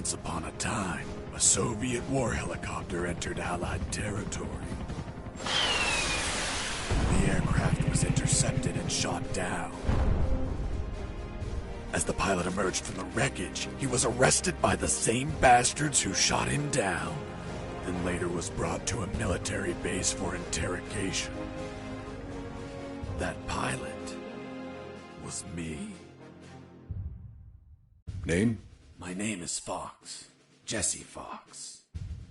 Once upon a time, a Soviet war helicopter entered Allied territory. The aircraft was intercepted and shot down. As the pilot emerged from the wreckage, he was arrested by the same bastards who shot him down, and later was brought to a military base for interrogation. That pilot was me. Name? My name is Fox. Jesse Fox.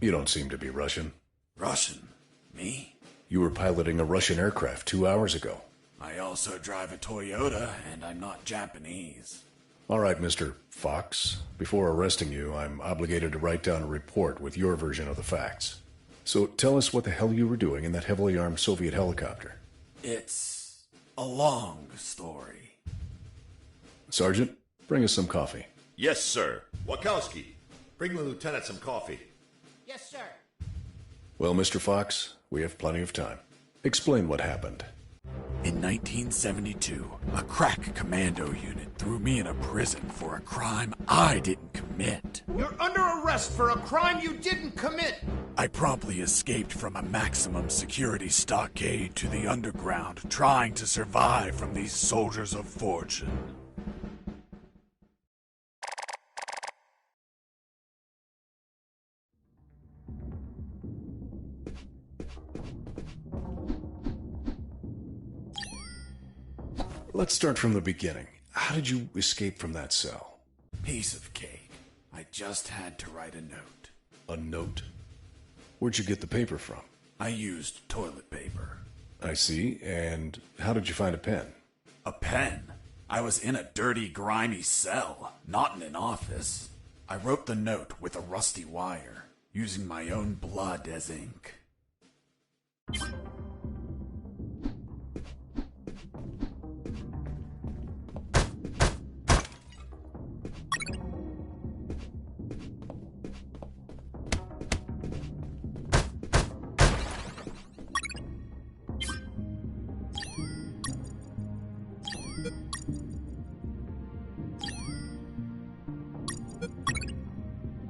You don't seem to be Russian. Russian? Me? You were piloting a Russian aircraft 2 hours ago. I also drive a Toyota, and I'm not Japanese. All right, Mr. Fox. Before arresting you, I'm obligated to write down a report with your version of the facts. So tell us what the hell you were doing in that heavily armed Soviet helicopter. It's a long story. Sergeant, bring us some coffee. Yes, sir. Wachowski, bring the lieutenant some coffee. Yes, sir. Well, Mr. Fox, we have plenty of time. Explain what happened. In 1972, a crack commando unit threw me in a prison for a crime I didn't commit. You're under arrest for a crime you didn't commit. I promptly escaped from a maximum security stockade to the underground, trying to survive from these soldiers of fortune. Let's start from the beginning. How did you escape from that cell? Piece of cake. I just had to write a note. A note? Where'd you get the paper from? I used toilet paper. I see. And how did you find a pen? A pen? I was in a dirty, grimy cell, not in an office. I wrote the note with a rusty wire, using my own blood as ink.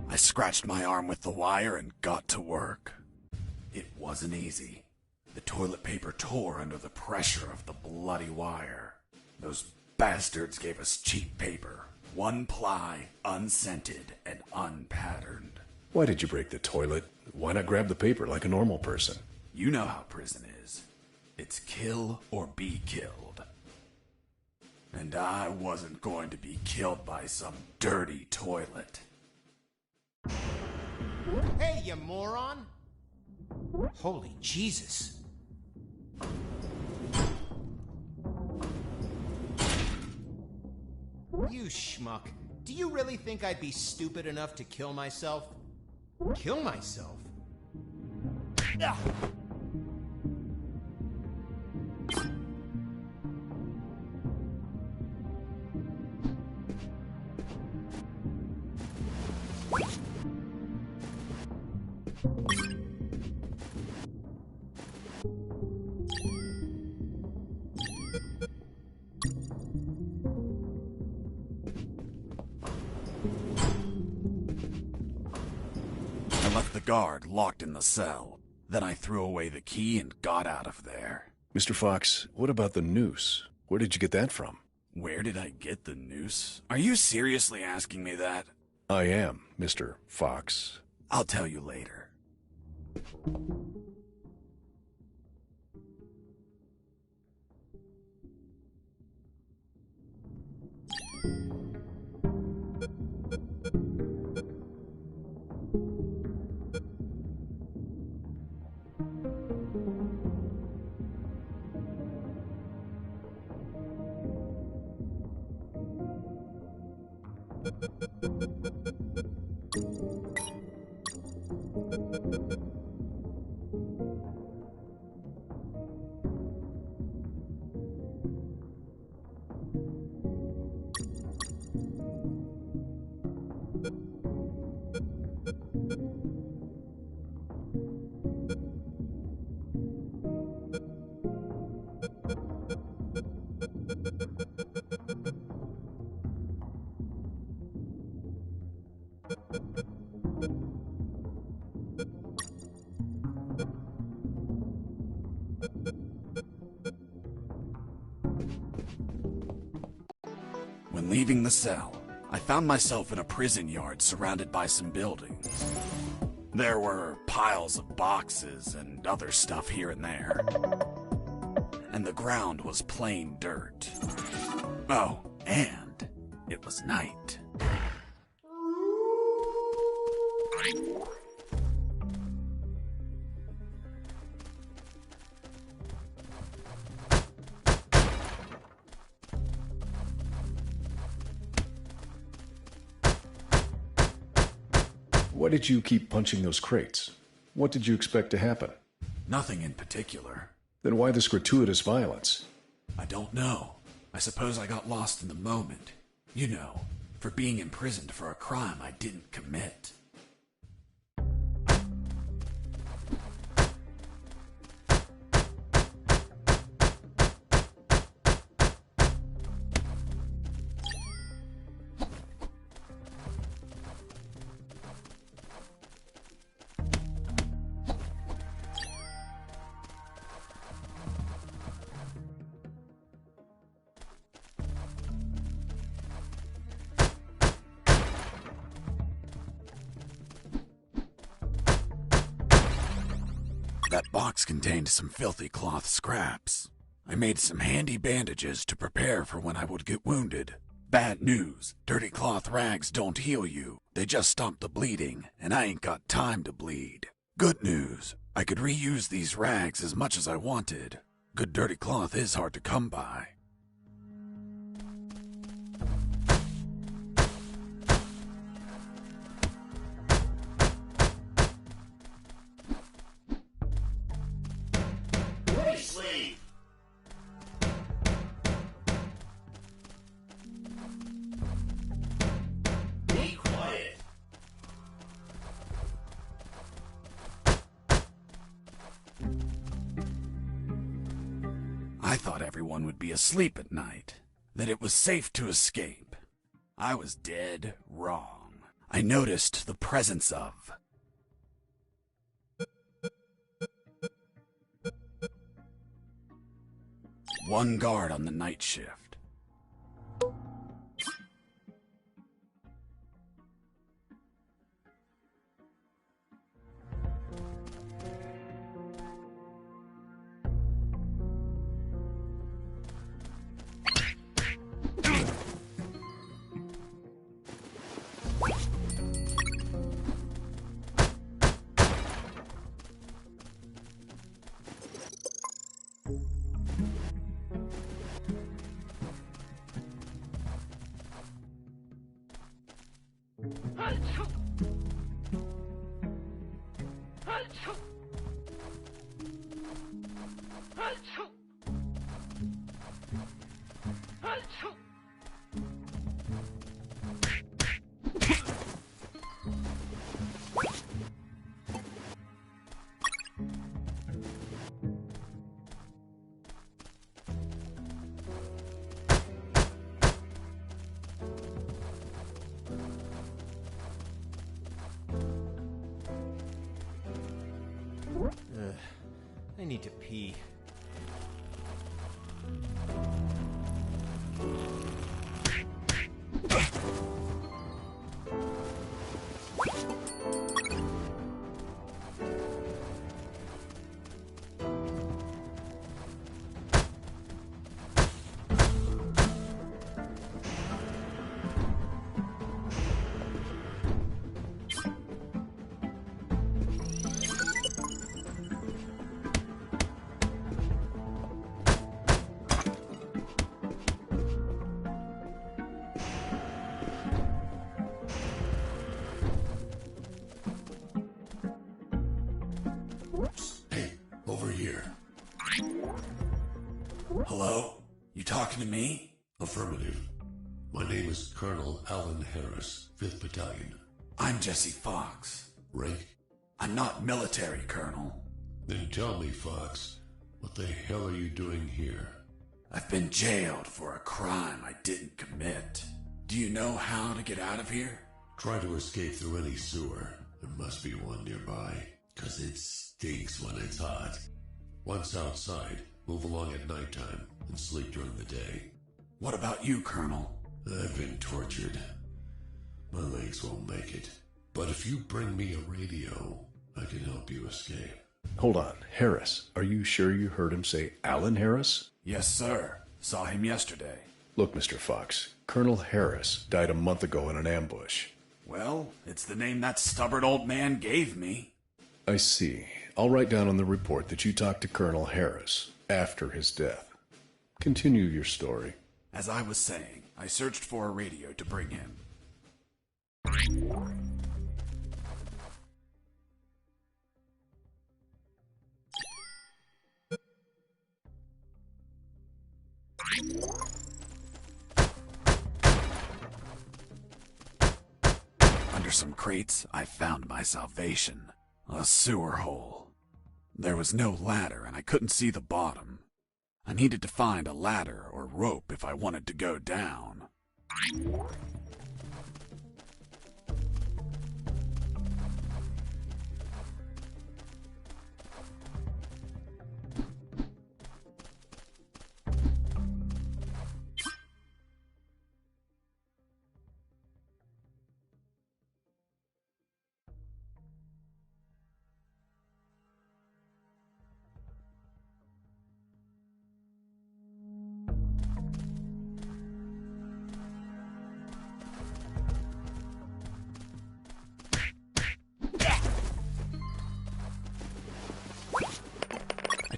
I scratched my arm with the wire and got to work. It wasn't easy. The toilet paper tore under the pressure of the bloody wire. Those bastards gave us cheap paper. One ply, unscented, and unpatterned. Why did you break the toilet? Why not grab the paper like a normal person? You know how prison is. It's kill or be killed. And I wasn't going to be killed by some dirty toilet. Hey, you moron! Holy Jesus. You schmuck. Do you really think I'd be stupid enough to kill myself? Kill myself? Ugh. I left the guard locked in the cell. Then I threw away the key and got out of there. Mr. Fox, what about the noose? Where did you get that from? Where did I get the noose? Are you seriously asking me that? I am, Mr. Fox. I'll tell you later. Upon leaving the cell, I found myself in a prison yard surrounded by some buildings. There were piles of boxes and other stuff here and there. And the ground was plain dirt. Oh, and it was night. Why did you keep punching those crates? What did you expect to happen? Nothing in particular. Then why this gratuitous violence? I don't know. I suppose I got lost in the moment. You know, for being imprisoned for a crime I didn't commit. That box contained some filthy cloth scraps. I made some handy bandages to prepare for when I would get wounded. Bad news, dirty cloth rags don't heal you. They just stop the bleeding, and I ain't got time to bleed. Good news, I could reuse these rags as much as I wanted. Good dirty cloth is hard to come by. Sleep. Be quiet. I thought everyone would be asleep at night, that it was safe to escape. I was dead wrong. I noticed the presence of one guard on the night shift. I need to pee. Over here. Hello? You talking to me? Affirmative. My name is Colonel Alan Harris, 5th Battalion. I'm Jesse Fox. Rank? I'm not military, Colonel. Then tell me, Fox, what the hell are you doing here? I've been jailed for a crime I didn't commit. Do you know how to get out of here? Try to escape through any sewer. There must be one nearby, 'cause it stinks when it's hot. Once outside, move along at nighttime and sleep during the day. What about you, Colonel? I've been tortured. My legs won't make it. But if you bring me a radio, I can help you escape. Hold on. Harris. Are you sure you heard him say Alan Harris? Yes, sir. Saw him yesterday. Look, Mr. Fox. Colonel Harris died a month ago in an ambush. Well, it's the name that stubborn old man gave me. I see. I'll write down on the report that you talked to Colonel Harris after his death. Continue your story. As I was saying, I searched for a radio to bring him. Under some crates, I found my salvation. A sewer hole. There was no ladder and I couldn't see the bottom. I needed to find a ladder or rope if I wanted to go down.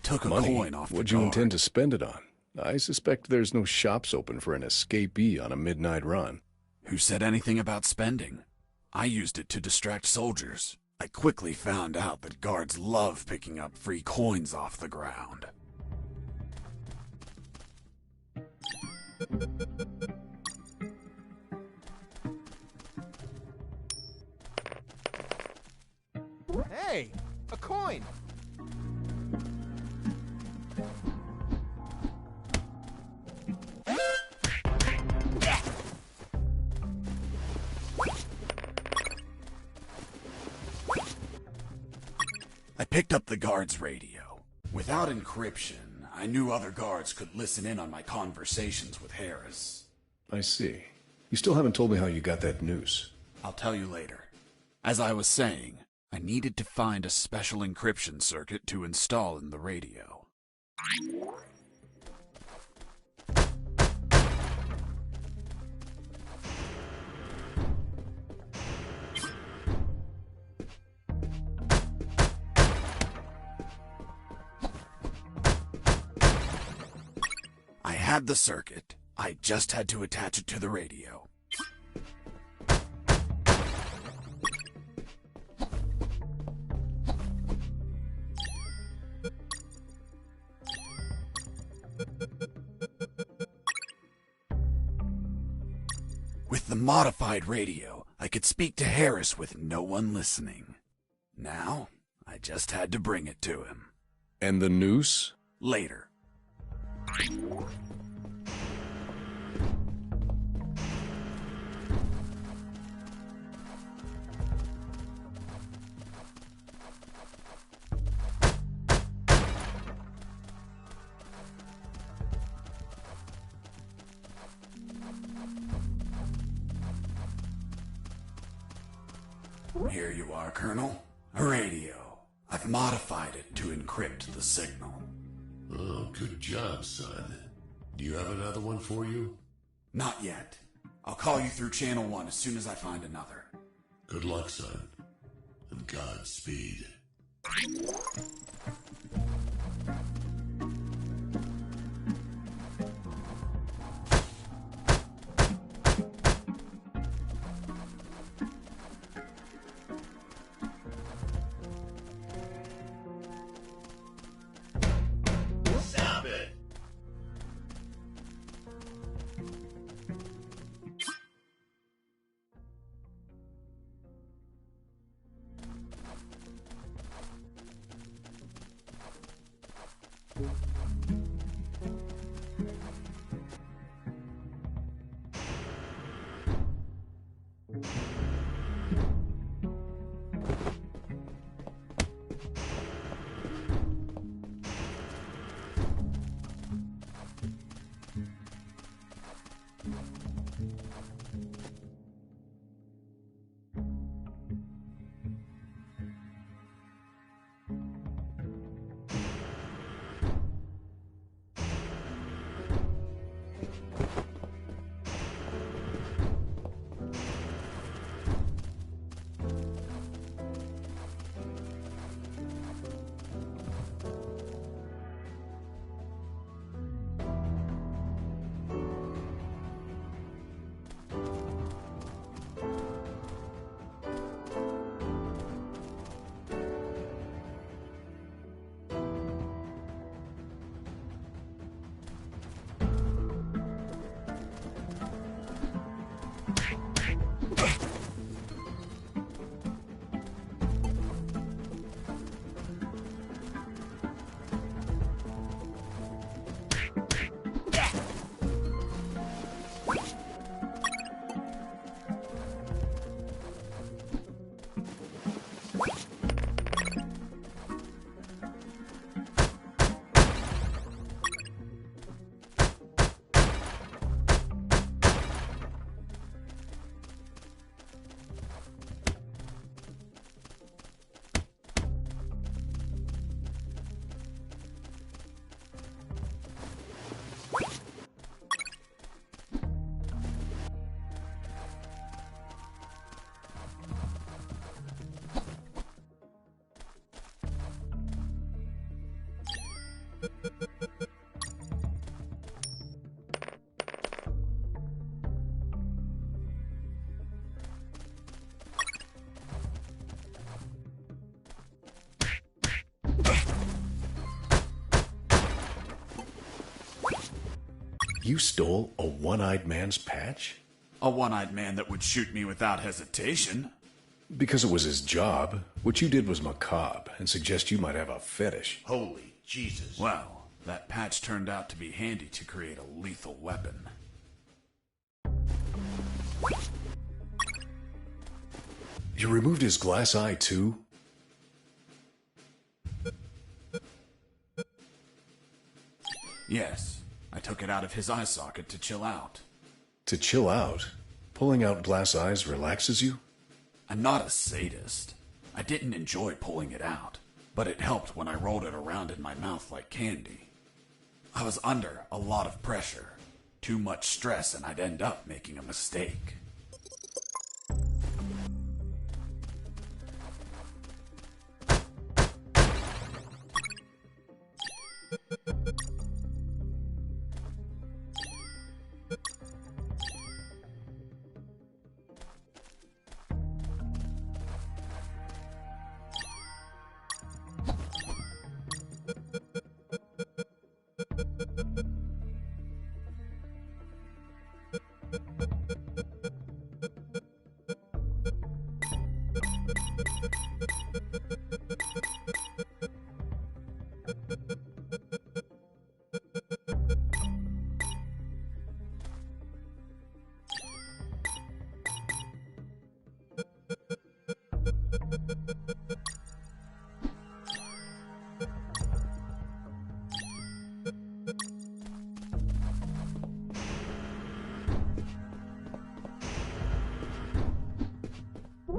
Took a coin off the What'd you guard. intend to spend it on? I suspect there's no shops open for an escapee on a midnight run. Who said anything about spending? I used it to distract soldiers. I quickly found out that guards love picking up free coins off the ground. Hey, a coin! I picked up the guard's radio. Without encryption, I knew other guards could listen in on my conversations with Harris. I see. You still haven't told me how you got that noose. I'll tell you later. As I was saying, I needed to find a special encryption circuit to install in the radio. I had the circuit. I just had to attach it to the radio. With the modified radio, I could speak to Harris with no one listening. Now, I just had to bring it to him. And the noose? Later. Here you are, Colonel. A radio. I've modified it to encrypt the signal. Oh, good job, son. Do you have another one for you? Not yet. I'll call you through Channel 1 as soon as I find another. Good luck, son. And Godspeed. Stop it! You stole a one-eyed man's patch? A one-eyed man that would shoot me without hesitation. Because it was his job. What you did was macabre and suggest you might have a fetish. Holy Jesus. Well, that patch turned out to be handy to create a lethal weapon. You removed his glass eye too? Yes, I took it out of his eye socket to chill out. To chill out? Pulling out glass eyes relaxes you? I'm not a sadist. I didn't enjoy pulling it out, but it helped when I rolled it around in my mouth like candy. I was under a lot of pressure, too much stress, and I'd end up making a mistake.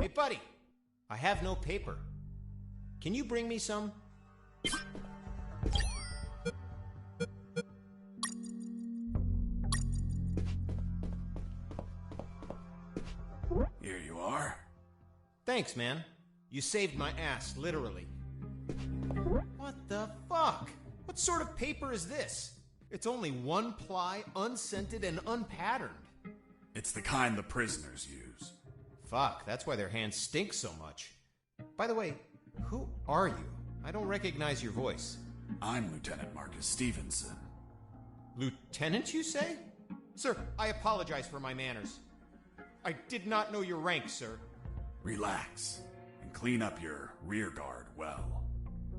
Hey, buddy. I have no paper. Can you bring me some? Here you are. Thanks, man. You saved my ass, literally. What the fuck? What sort of paper is this? It's only one ply, unscented, and unpatterned. It's the kind the prisoners use. Fuck, that's why their hands stink so much. By the way, who are you? I don't recognize your voice. I'm Lieutenant Marcus Stevenson. Lieutenant, you say? Sir, I apologize for my manners. I did not know your rank, sir. Relax and clean up your rear guard well.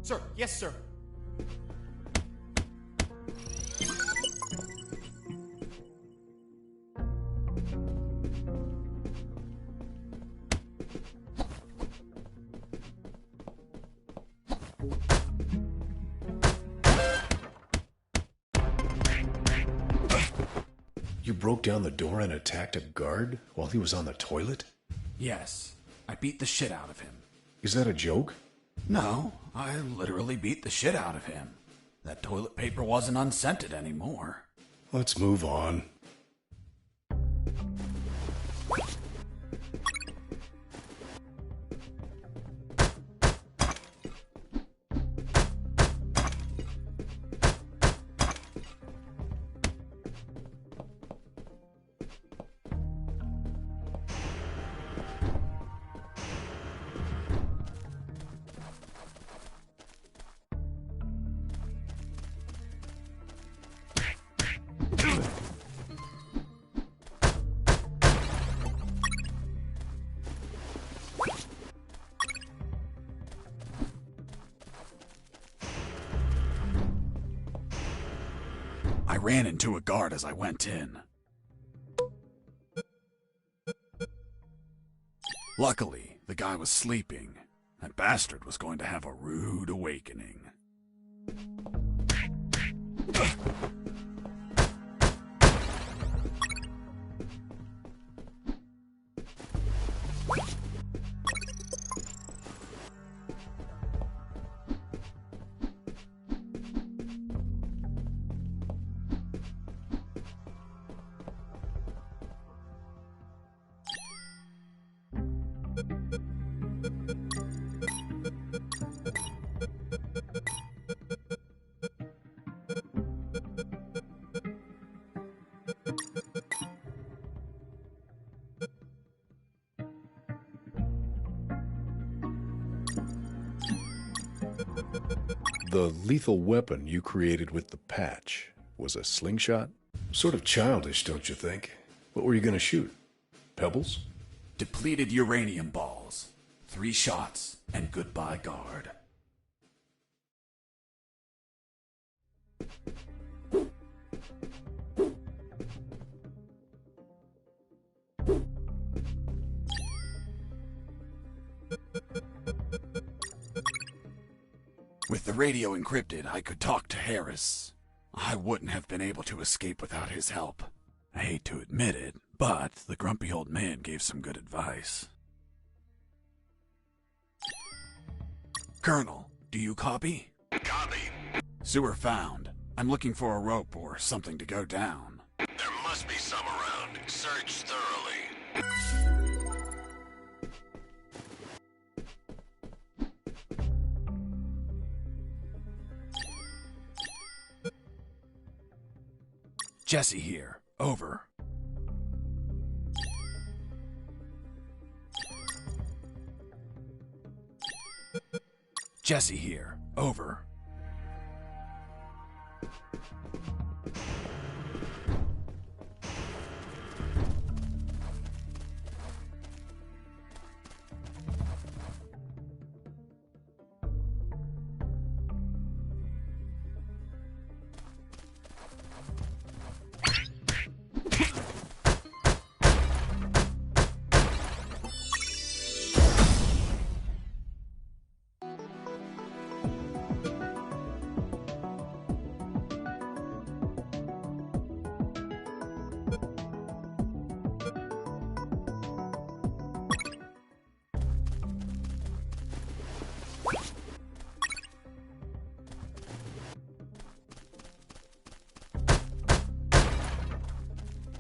Sir, yes, sir. You broke down the door and attacked a guard while he was on the toilet? Yes, I beat the shit out of him. Is that a joke? No, I literally beat the shit out of him. That toilet paper wasn't unscented anymore. Let's move on. I ran into a guard as I went in. Luckily, the guy was sleeping. That bastard was going to have a rude awakening. The lethal weapon you created with the patch was a slingshot? Sort of childish, don't you think? What were you gonna shoot? Pebbles? Depleted uranium balls. 3 shots, and goodbye, guard. With the radio encrypted, I could talk to Harris. I wouldn't have been able to escape without his help. I hate to admit it, but the grumpy old man gave some good advice. Colonel, do you copy? Copy. Sewer found. I'm looking for a rope or something to go down. There must be some around. Search thoroughly. Jesse here. Over. Jesse here. Over.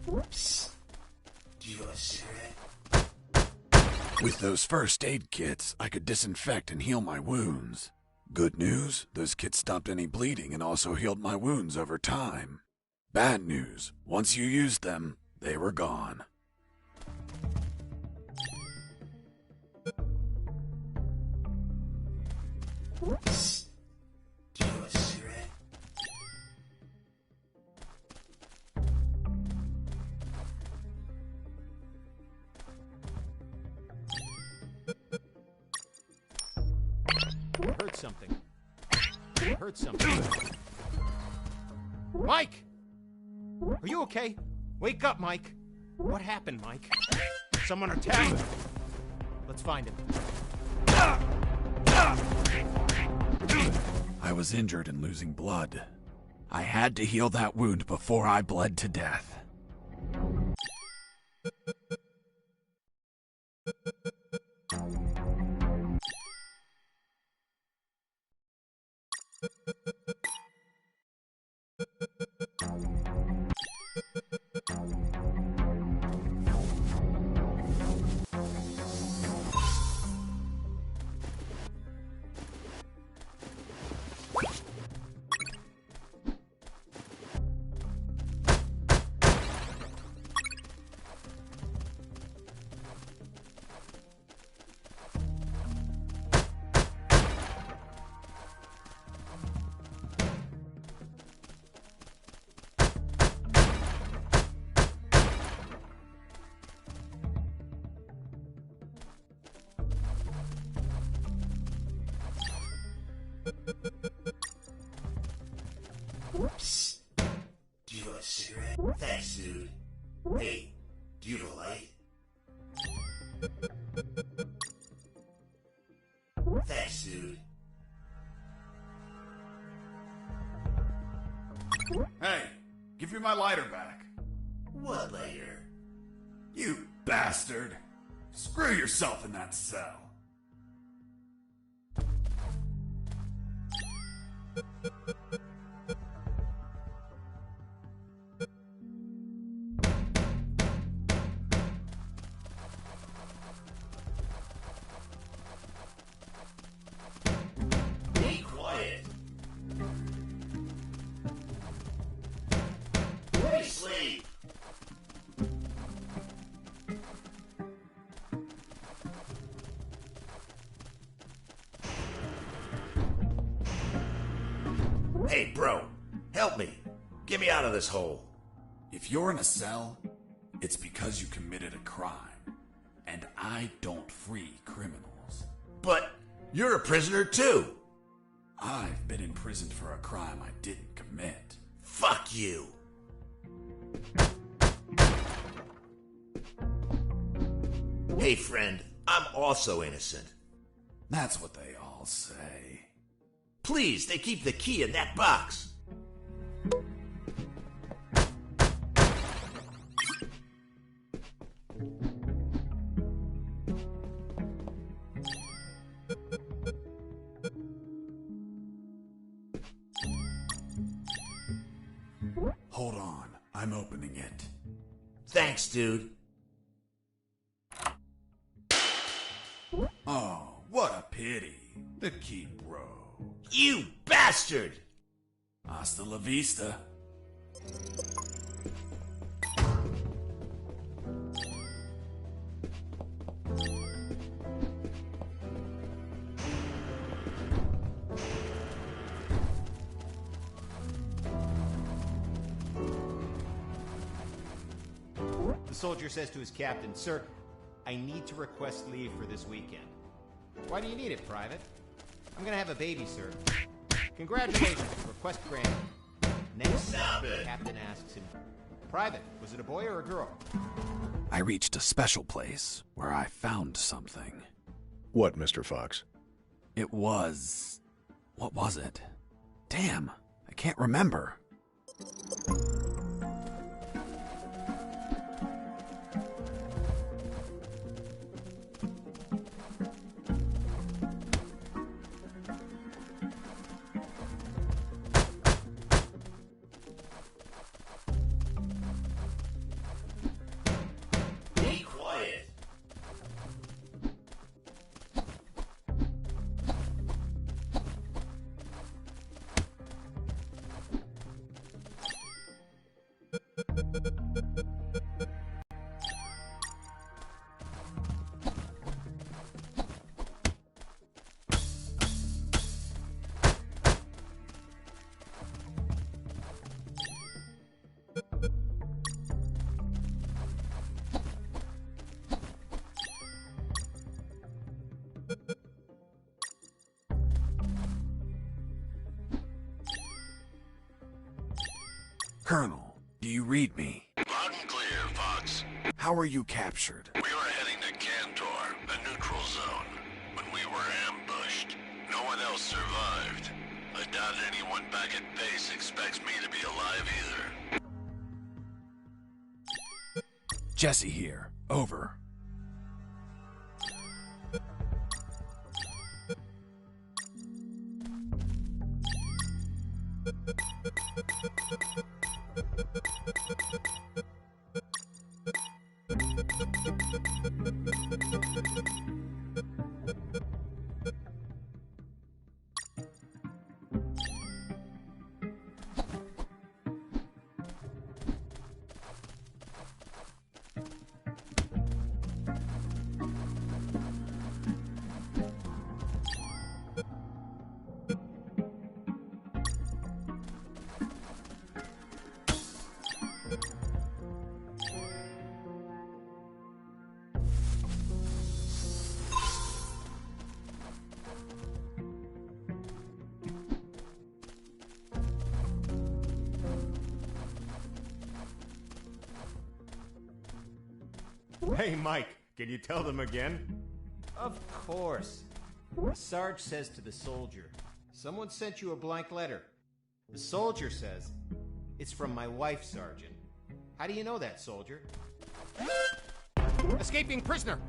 Whoops. Do you want a cigarette? With those first aid kits, I could disinfect and heal my wounds. Good news, those kits stopped any bleeding and also healed my wounds over time. Bad news, once you used them, they were gone. Whoops. Do you want a cigarette? I heard something. I heard something. Mike! Are you okay? Wake up, Mike. What happened, Mike? Someone attacked him. Let's find him. I was injured and losing blood. I had to heal that wound before I bled to death. Whoops. Do you want a cigarette? Thanks, dude. Hey, do you have a light? Thanks, dude. Hey, give me my lighter back. What lighter? You bastard. Screw yourself in that cell. Be quiet. Let me sleep. Hey, bro, help me. Get me out of this hole. If you're in a cell, it's because you committed a crime. And I don't free criminals. But you're a prisoner too. I've been imprisoned for a crime I didn't commit. Fuck you. Hey, friend, I'm also innocent. That's what they all say. Please, they keep the key in that box. Hold on, I'm opening it. Thanks, dude. Oh, what a pity. The key broke. You bastard! Hasta la vista. The soldier says to his captain, "Sir, I need to request leave for this weekend." "Why do you need it, Private?" "I'm gonna have a baby, sir." "Congratulations, request granted." Next, Stop the it. captain asks him, "Private, was it a boy or a girl?" I reached a special place where I found something. What, Mr. Fox? It was... what was it? Damn, I can't remember. Be quiet. Colonel, do you read me? Loud and clear, Fox. How were you captured? We were heading to Cantor, a neutral zone, when we were ambushed. No one else survived. I doubt anyone back at base expects me to be alive either. Jesse here. Over. "Hey, Mike, can you tell them again?" "Of course." The Sarge says to the soldier, "Someone sent you a blank letter." The soldier says, "It's from my wife, Sergeant." "How do you know that, soldier?" "Escaping prisoner!"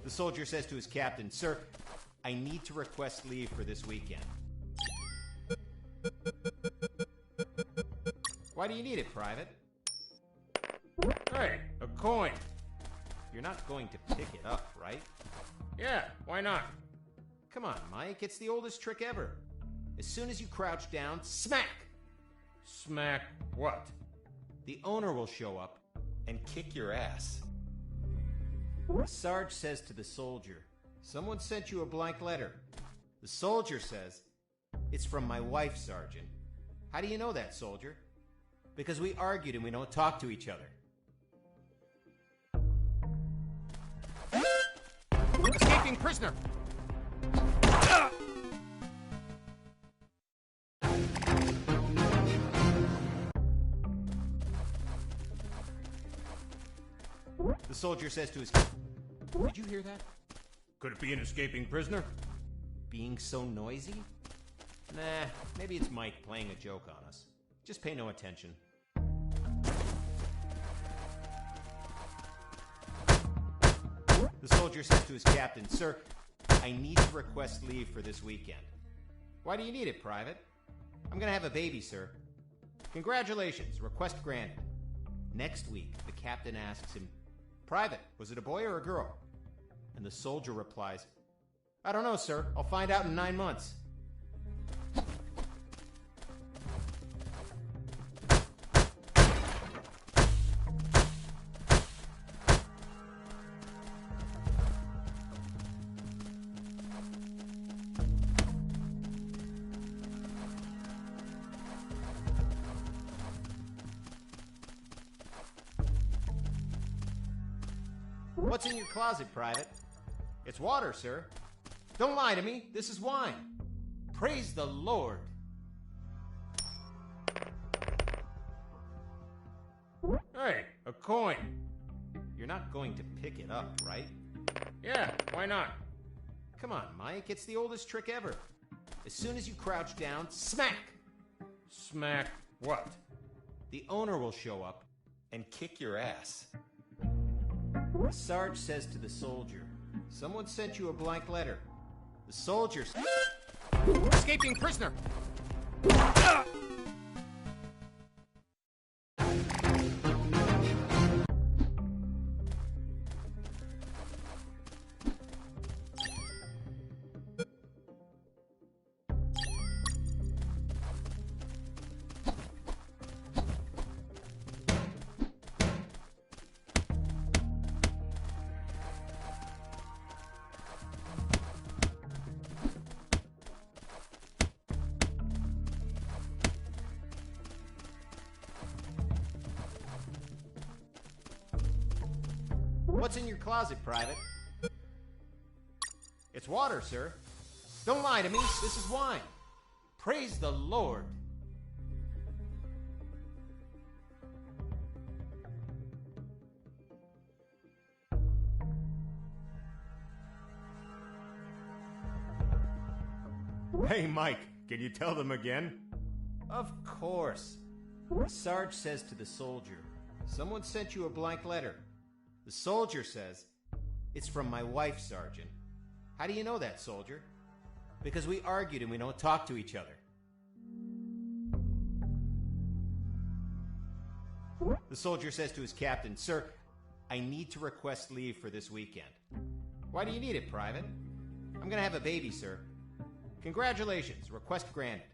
The soldier says to his captain, "Sir, I need to request leave for this weekend." "Why do you need it, Private?" "Hey, a coin." "You're not going to pick it up, right?" "Yeah, why not?" Come on, Mike, it's the oldest trick ever. As soon as you crouch down, smack! Smack what? The owner will show up and kick your ass. The Sarge says to the soldier, "Someone sent you a blank letter." The soldier says, "It's from my wife, Sergeant." How do you know that, soldier? Because we argued and we don't talk to each other. Escaping prisoner! The soldier says to his... Did you hear that? Could it be an escaping prisoner? Being so noisy? Nah, maybe it's Mike playing a joke on us. Just pay no attention. The soldier says to his captain, "Sir, I need to request leave for this weekend." "Why do you need it, Private?" "I'm gonna have a baby, sir." "Congratulations, request granted." Next week, the captain asks him, "Private, was it a boy or a girl?" And the soldier replies, "I don't know, sir. I'll find out in 9 months." "What's in your closet, Private?" "It's water, sir." "Don't lie to me. This is wine." "Praise the Lord." Hey, a coin. You're not going to pick it up, right? Yeah, why not? Come on, Mike. It's the oldest trick ever. As soon as you crouch down, smack! Smack what? The owner will show up and kick your ass. The Sarge says to the soldier, "Someone sent you a blank letter." The soldier says, Escaping prisoner! "What's in your closet, Private?" "It's water, sir." "Don't lie to me. This is wine." "Praise the Lord." Hey, Mike, can you tell them again? Of course. The Sarge says to the soldier, "Someone sent you a blank letter." The soldier says, "It's from my wife, Sergeant." How do you know that, soldier? Because we argued and we don't talk to each other. The soldier says to his captain, "Sir, I need to request leave for this weekend." "Why do you need it, Private?" "I'm gonna have a baby, sir." "Congratulations, request granted."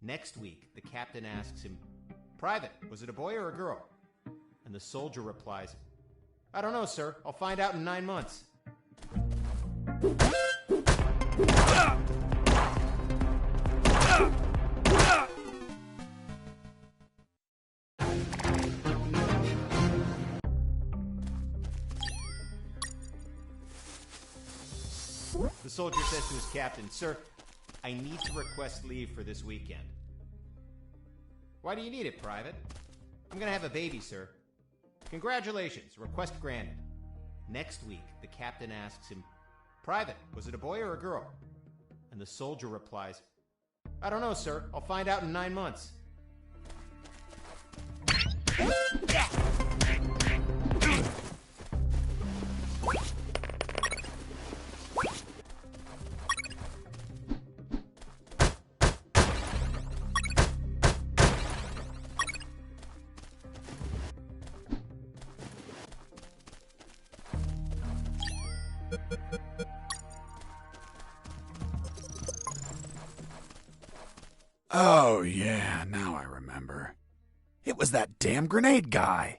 Next week, the captain asks him, "Private, was it a boy or a girl?" And the soldier replies, "I don't know, sir. I'll find out in 9 months." The soldier says to his captain, "Sir, I need to request leave for this weekend." "Why do you need it, Private?" "I'm gonna have a baby, sir." "Congratulations, request granted." Next week, the captain asks him, "Private, was it a boy or a girl?" And the soldier replies, "I don't know, sir. I'll find out in 9 months." Oh, yeah, now I remember. It was that damn grenade guy.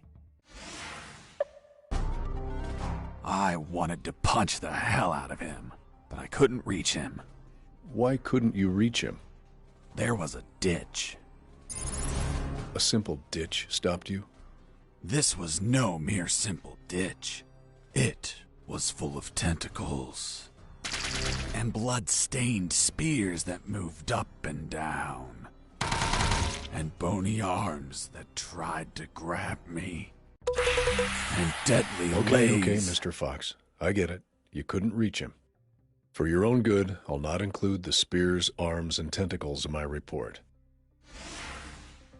I wanted to punch the hell out of him, but I couldn't reach him. Why couldn't you reach him? There was a ditch. A simple ditch stopped you? This was no mere simple ditch. It was full of tentacles and blood-stained spears that moved up and down, and bony arms that tried to grab me, and deadly Okay, lays. Mr. Fox. I get it. You couldn't reach him. For your own good, I'll not include the spears, arms, and tentacles in my report.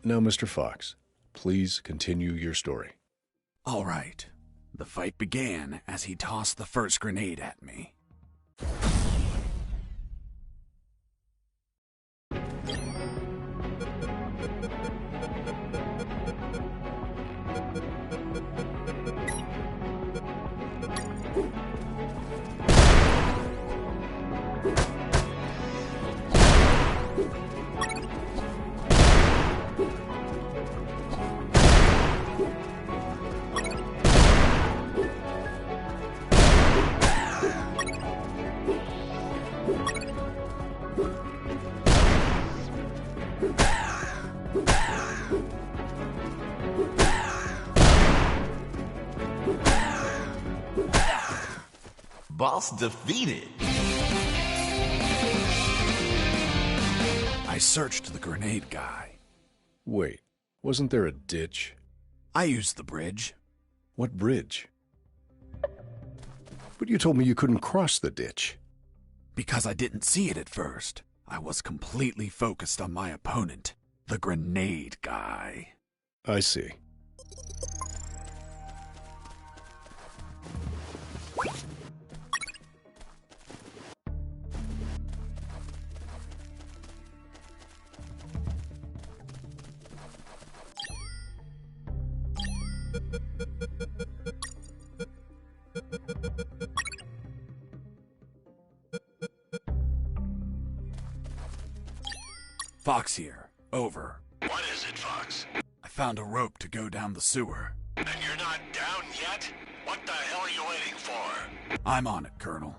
Now, Mr. Fox, please continue your story. All right. The fight began as he tossed the first grenade at me. Boss defeated. I searched the grenade guy. Wait, wasn't there a ditch? I used the bridge. What bridge? But you told me you couldn't cross the ditch. Because I didn't see it at first. I was completely focused on my opponent, the grenade guy. I see. Fox here. Over. What is it, Fox? I found a rope to go down the sewer. And you're not down yet? What the hell are you waiting for? I'm on it, Colonel.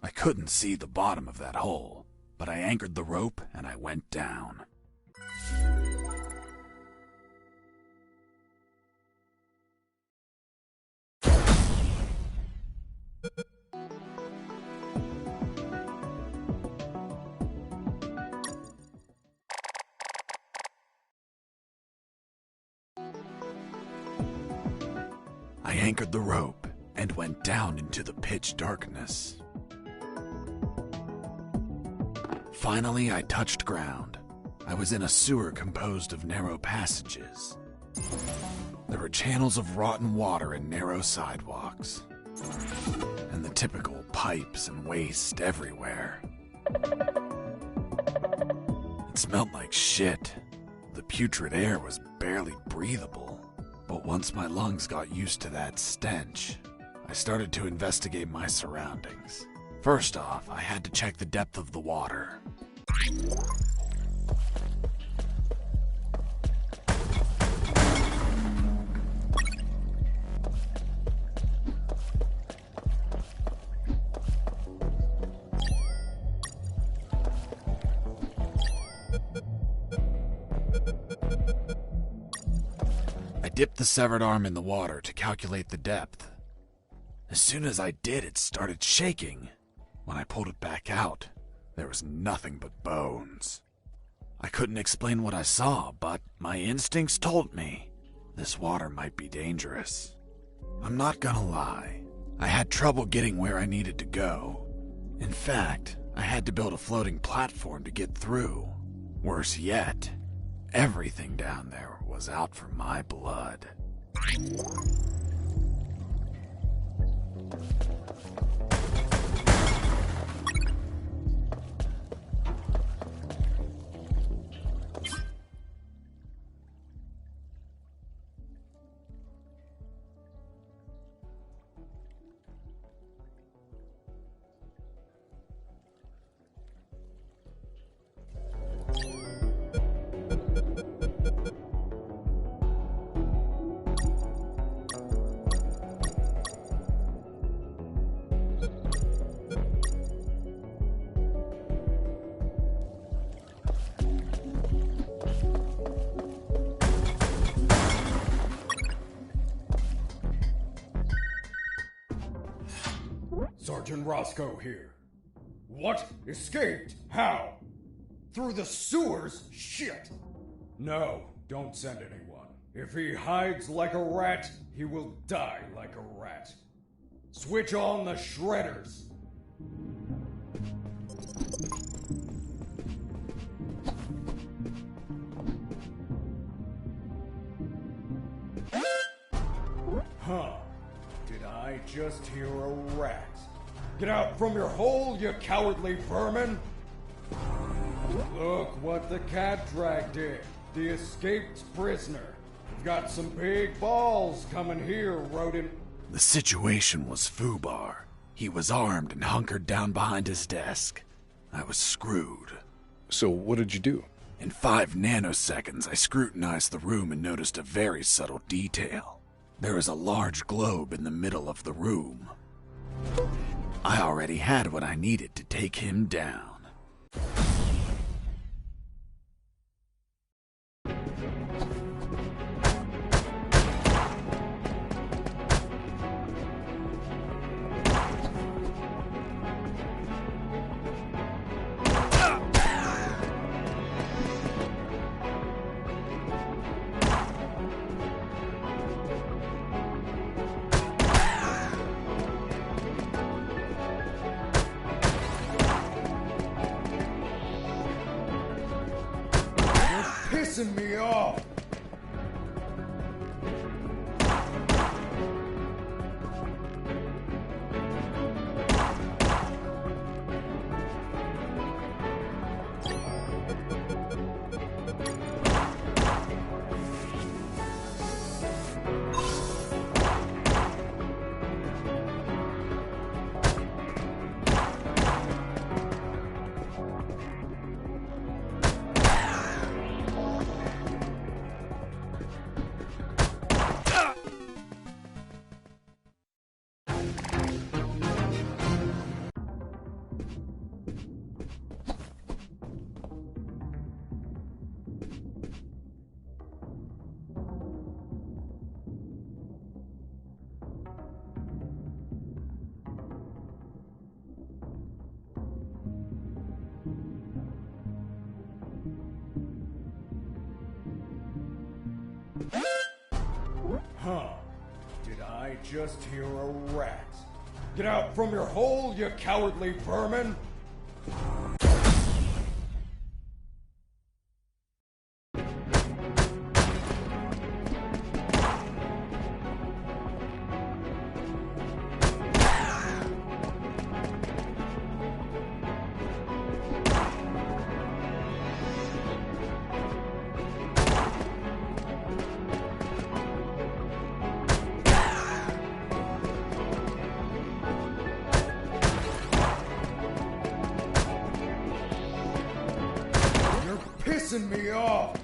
I couldn't see the bottom of that hole, but I anchored the rope and I went down. I anchored the rope and went down into the pitch darkness. Finally, I touched ground. I was in a sewer composed of narrow passages. There were channels of rotten water and narrow sidewalks, and the typical pipes and waste everywhere. It smelled like shit. The putrid air was barely breathable. But once my lungs got used to that stench, I started to investigate my surroundings. First off, I had to check the depth of the water. I dipped the severed arm in the water to calculate the depth. As soon as I did, it started shaking. When I pulled it back out, there was nothing but bones. I couldn't explain what I saw, but my instincts told me this water might be dangerous. I'm not gonna lie, I had trouble getting where I needed to go. In fact, I had to build a floating platform to get through. Worse yet, everything down there was out for my blood. Sergeant Roscoe here. What? Escaped? How? Through the sewers? Shit! No, don't send anyone. If he hides like a rat, he will die like a rat. Switch on the shredders. Huh. Did I just hear a rat? Get out from your hole, you cowardly vermin! Look what the cat dragged did. The escaped prisoner. We've got some big balls coming here, rodent. The situation was foobar. He was armed and hunkered down behind his desk. I was screwed. So what did you do? In 5 nanoseconds, I scrutinized the room and noticed a very subtle detail. There was a large globe in the middle of the room. I already had what I needed to take him down. Pissing me off! Huh. Did I just hear a rat? Get out from your hole, you cowardly vermin! Pissing me off!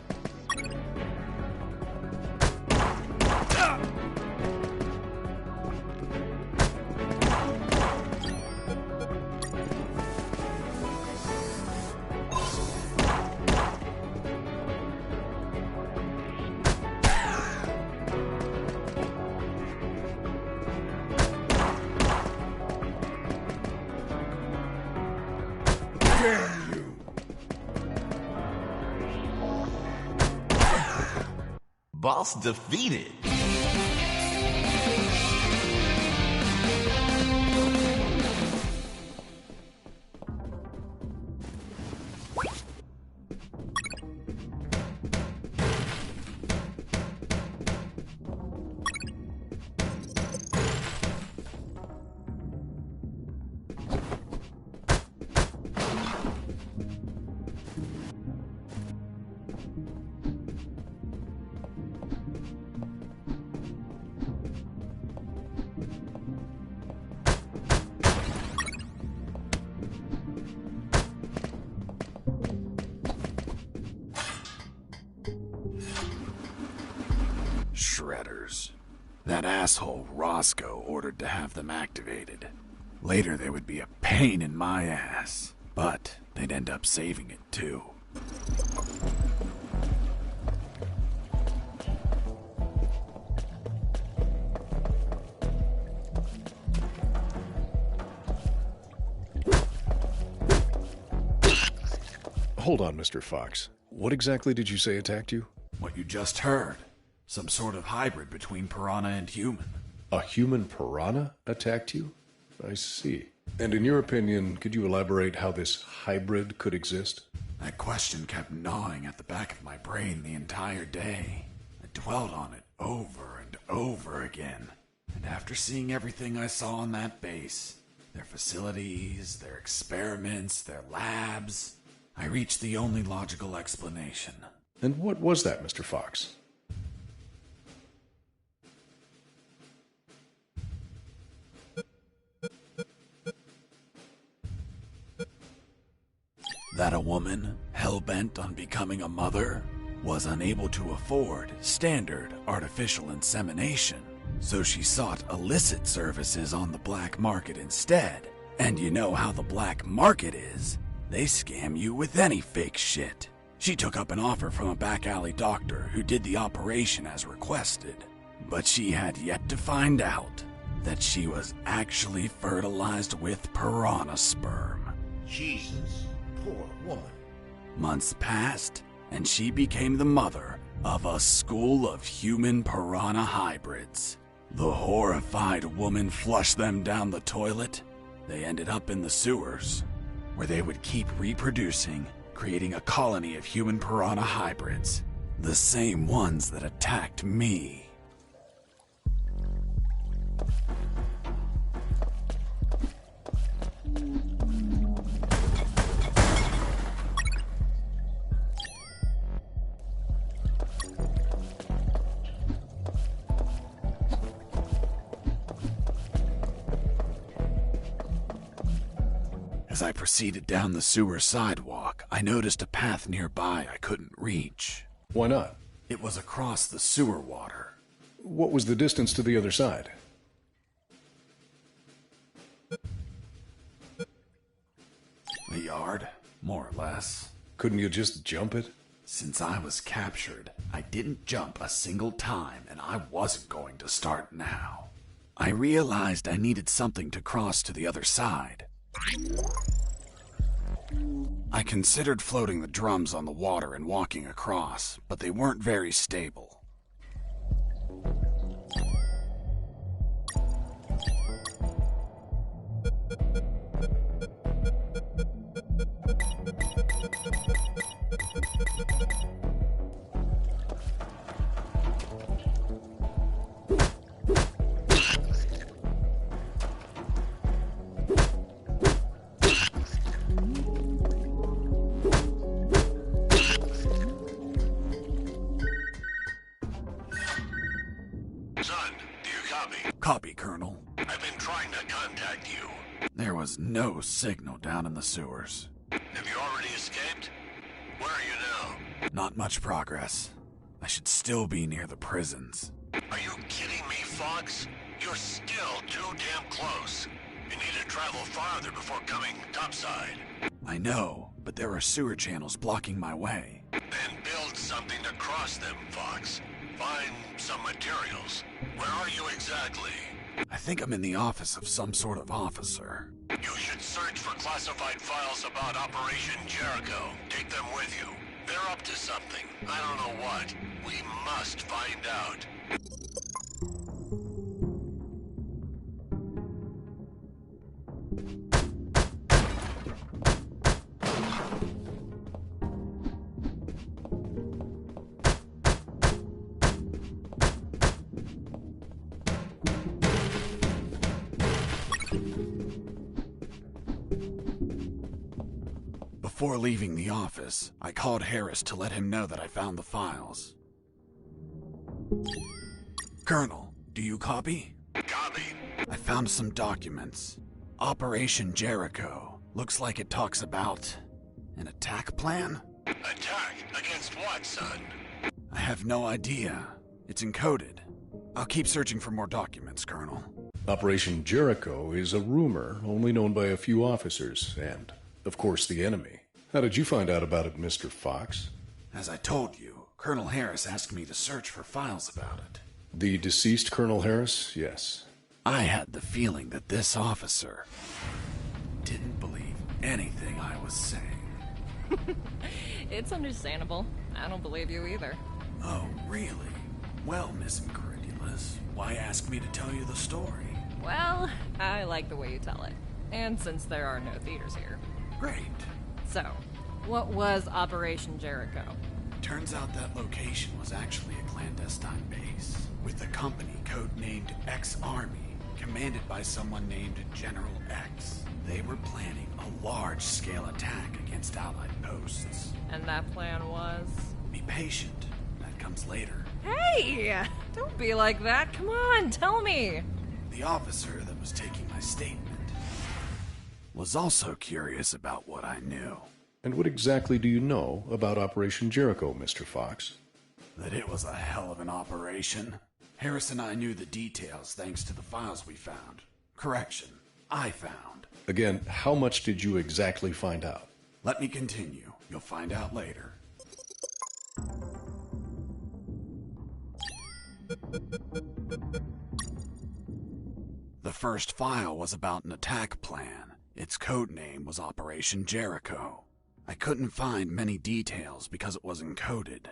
Boss defeated. Shredders. That asshole Roscoe ordered to have them activated. Later they would be a pain in my ass, but they'd end up saving it too. Hold on, Mr. Fox. What exactly did you say attacked you? What you just heard. Some sort of hybrid between piranha and human. A human piranha attacked you? I see. And in your opinion, could you elaborate how this hybrid could exist? That question kept gnawing at the back of my brain the entire day. I dwelled on it over and over again. And after seeing everything I saw on that base, their facilities, their experiments, their labs, I reached the only logical explanation. And what was that, Mr. Fox? That a woman, hell-bent on becoming a mother, was unable to afford standard artificial insemination, so she sought illicit services on the black market instead. And you know how the black market is. They scam you with any fake shit. She took up an offer from a back alley doctor who did the operation as requested, but she had yet to find out that she was actually fertilized with piranha sperm. Jesus, poor woman. Months passed, and she became the mother of a school of human piranha hybrids. The horrified woman flushed them down the toilet. They ended up in the sewers, where they would keep reproducing, creating a colony of human piranha hybrids, the same ones that attacked me. As I proceeded down the sewer sidewalk, I noticed a path nearby I couldn't reach. Why not? It was across the sewer water. What was the distance to the other side? A yard, more or less. Couldn't you just jump it? Since I was captured, I didn't jump a single time, and I wasn't going to start now. I realized I needed something to cross to the other side. I considered floating the drums on the water and walking across, but they weren't very stable. Copy, Colonel. I've been trying to contact you. There was no signal down in the sewers. Have you already escaped? Where are you now? Not much progress. I should still be near the prisons. Are you kidding me, Fox? You're still too damn close. You need to travel farther before coming topside. I know, but there are sewer channels blocking my way. Then build something to cross them, Fox. Find some materials. Where are you exactly? I think I'm in the office of some sort of officer. You should search for classified files about Operation Jericho. Take them with you. They're up to something. I don't know what. We must find out. Before leaving the office, I called Harris to let him know that I found the files. Colonel, do you copy? Copy. I found some documents. Operation Jericho. Looks like it talks about an attack plan? Attack? Against what, son? I have no idea. It's encoded. I'll keep searching for more documents, Colonel. Operation Jericho is a rumor only known by a few officers and, of course, the enemy. How did you find out about it, Mr. Fox? As I told you, Colonel Harris asked me to search for files about it. The deceased Colonel Harris? Yes. I had the feeling that this officer didn't believe anything I was saying. It's understandable. I don't believe you either. Oh, really? Well, Miss Incredulous, why ask me to tell you the story? Well, I like the way you tell it. And since there are no theaters here. Great. So, what was Operation Jericho? Turns out that location was actually a clandestine base, with a company codenamed X-Army, commanded by someone named General X. They were planning a large-scale attack against Allied posts. And that plan was? Be patient. That comes later. Hey! Don't be like that. Come on, tell me. The officer that was taking my statement was also curious about what I knew. And what exactly do you know about Operation Jericho, Mr. Fox? That it was a hell of an operation. Harris and I knew the details thanks to the files we found. Correction, I found. Again, how much did you exactly find out? Let me continue. You'll find out later. The first file was about an attack plan. Its code name was Operation Jericho. I couldn't find many details because it was encoded,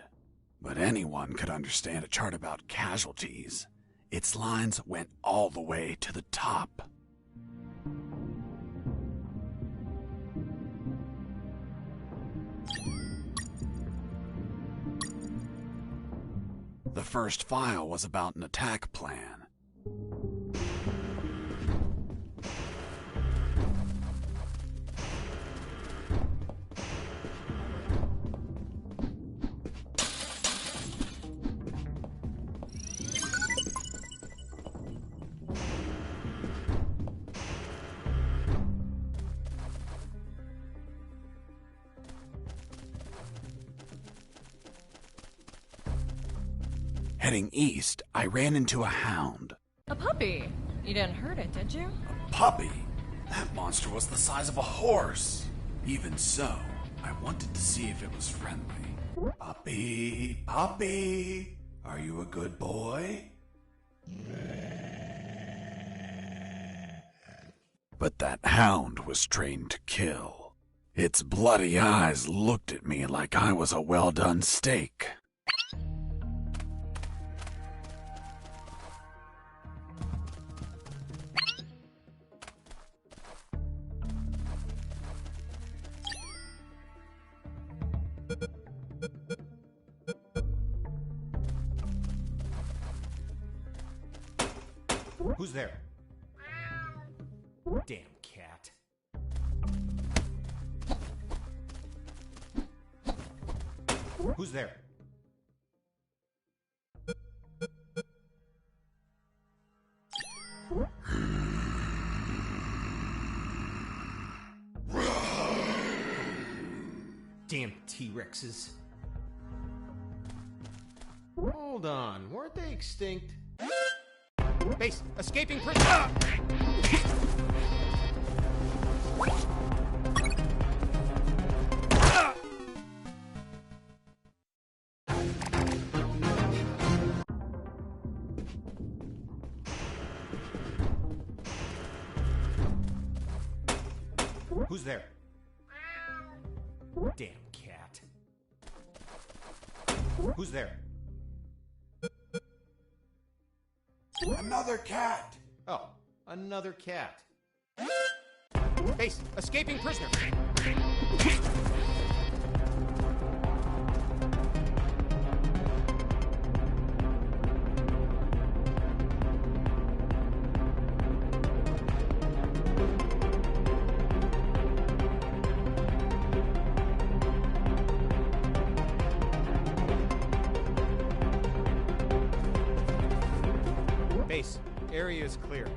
but anyone could understand a chart about casualties. Its lines went all the way to the top. The first file was about an attack plan. Heading east, I ran into a hound. A puppy. You didn't hurt it, did you? A puppy? That monster was the size of a horse. Even so, I wanted to see if it was friendly. Puppy, puppy, are you a good boy? But that hound was trained to kill. Its bloody eyes looked at me like I was a well-done steak. Who's there? Damn cat. Who's there? Damn T-Rexes. Hold on, weren't they extinct? Base, escaping prisoner! Who's there? Damn cat. Who's there? Another cat! Oh, another cat. Base, escaping prisoner! Base, area is clear.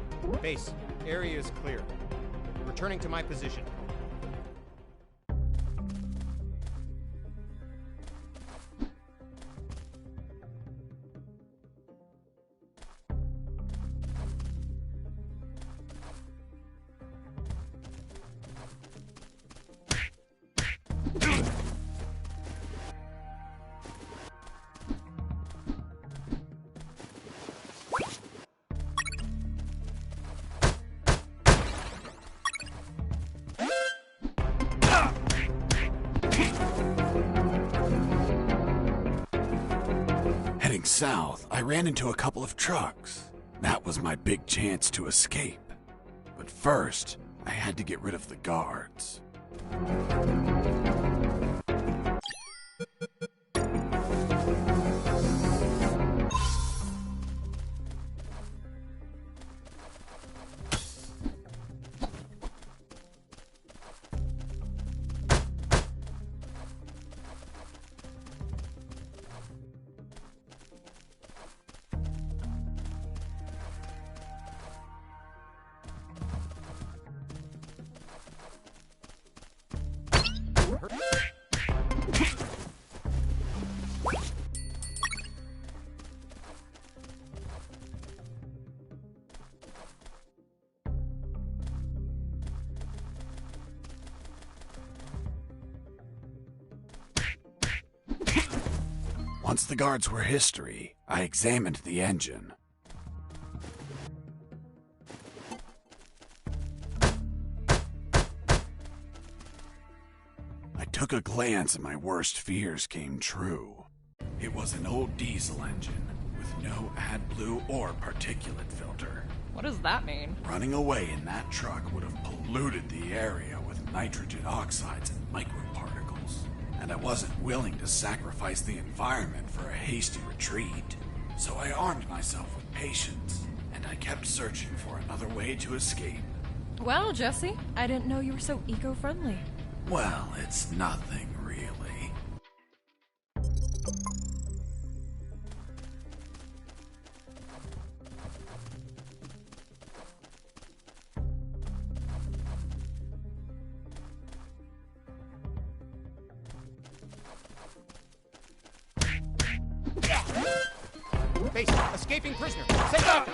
Base, area is clear. Returning to my position. Heading south, I ran into a couple of trucks. That was my big chance to escape. But first, I had to get rid of the guards. Once the guards were history, I examined the engine. I took a glance and my worst fears came true. It was an old diesel engine with no AdBlue or particulate filter. What does that mean? Running away in that truck would have polluted the area with nitrogen oxides and microparticles. And I wasn't willing to sacrifice the environment for a hasty retreat. So I armed myself with patience, and I kept searching for another way to escape. Well, Jesse, I didn't know you were so eco-friendly. Well, it's nothing really. Base, escaping prisoner. Send up!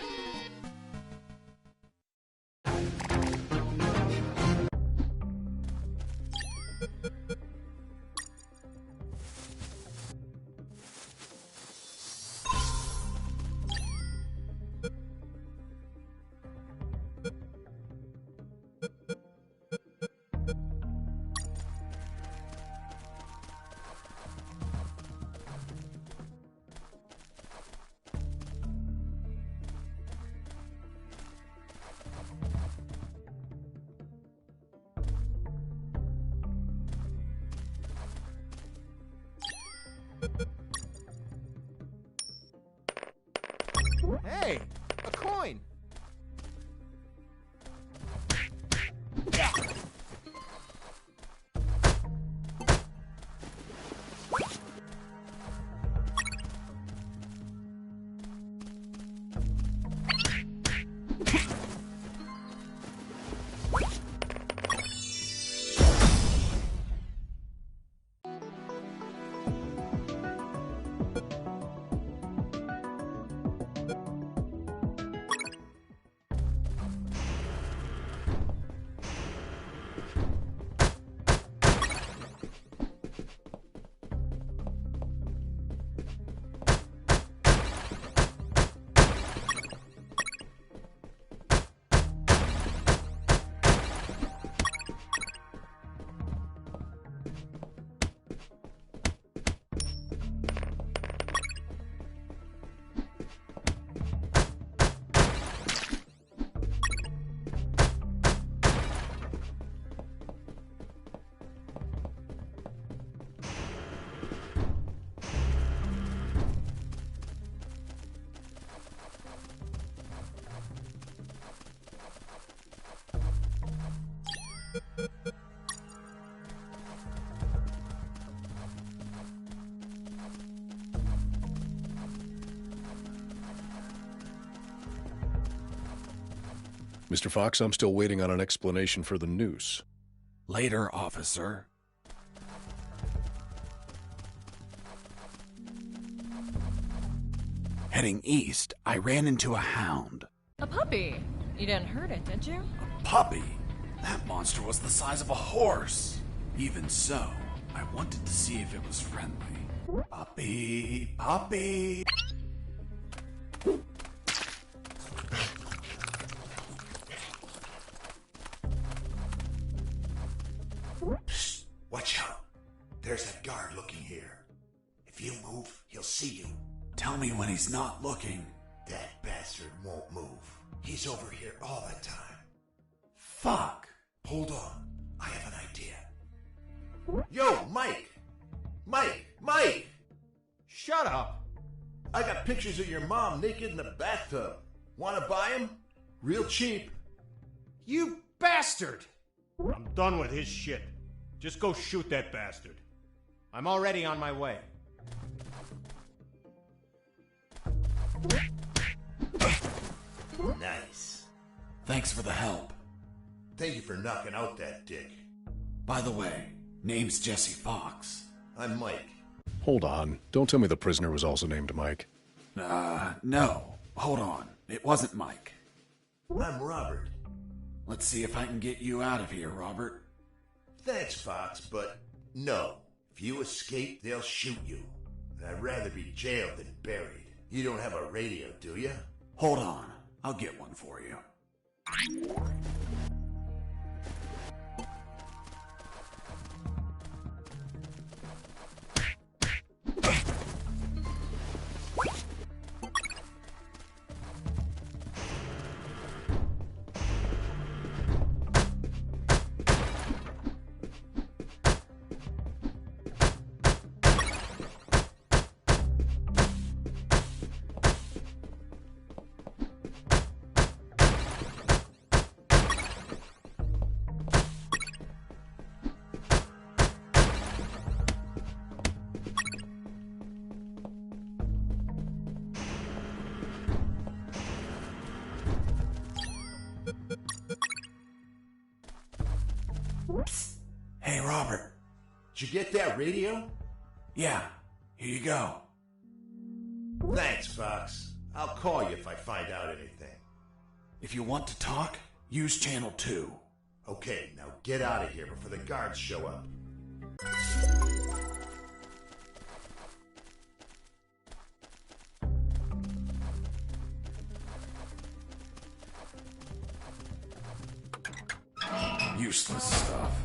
Hey, a coin! Mr. Fox, I'm still waiting on an explanation for the noose. Later, officer. Heading east, I ran into a hound. A puppy. You didn't hurt it, did you? Puppy? That monster was the size of a horse. Even so, I wanted to see if it was friendly. Puppy, puppy. Psst, watch out. There's that guard looking here. If you move, he'll see you. Tell me when he's not looking. That bastard won't move. He's over here all the time. Fuck. Hold on. I have an idea. Yo, Mike! Mike! Shut up! I got pictures of your mom naked in the bathtub. Wanna buy them? Real cheap. You bastard! I'm done with his shit. Just go shoot that bastard. I'm already on my way. Nice. Thanks for the help. Thank you for knocking out that dick. By the way, name's Jesse Fox. I'm Mike. Hold on. Don't tell me the prisoner was also named Mike. No. Hold on. It wasn't Mike. I'm Robert. Let's see if I can get you out of here, Robert. Thanks, Fox, but no. If you escape, they'll shoot you. And I'd rather be jailed than buried. You don't have a radio, do you? Hold on. I'll get one for you. Hey, Robert. Did you get that radio? Yeah, here you go. Thanks, Fox. I'll call you if I find out anything. If you want to talk, use channel 2. Okay, now get out of here before the guards show up. Useless stuff.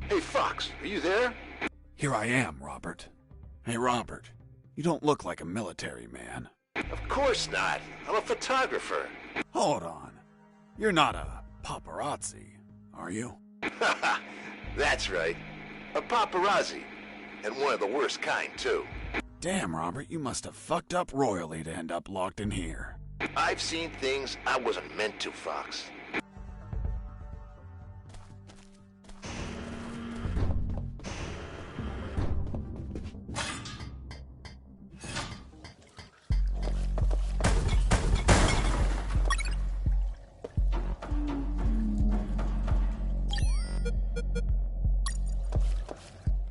Hey, Fox, are you there? Here I am, Robert. Hey, Robert. You don't look like a military man. Of course not. I'm a photographer. Hold on. You're not a paparazzi, are you? That's right. A paparazzi. And one of the worst kind, too. Damn, Robert, you must have fucked up royally to end up locked in here. I've seen things I wasn't meant to, Fox.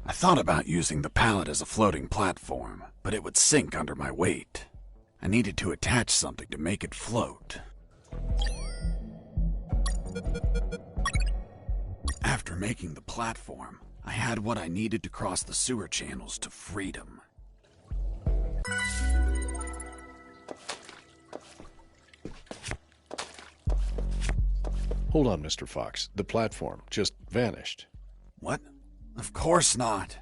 I thought about using the pallet as a floating platform, but it would sink under my weight. I needed to attach something to make it float. After making the platform, I had what I needed to cross the sewer channels to freedom. Hold on, Mr. Fox. The platform just vanished. What? Of course not.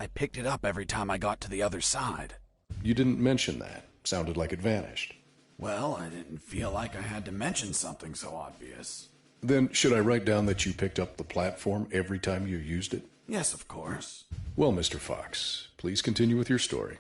I picked it up every time I got to the other side. You didn't mention that. Sounded like it vanished. Well, I didn't feel like I had to mention something so obvious. Then, should I write down that you picked up the platform every time you used it? Yes, of course. Well, Mr. Fox, please continue with your story.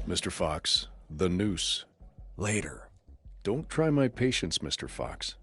Mr. Fox, the noose. Later. Don't try my patience, Mr. Fox.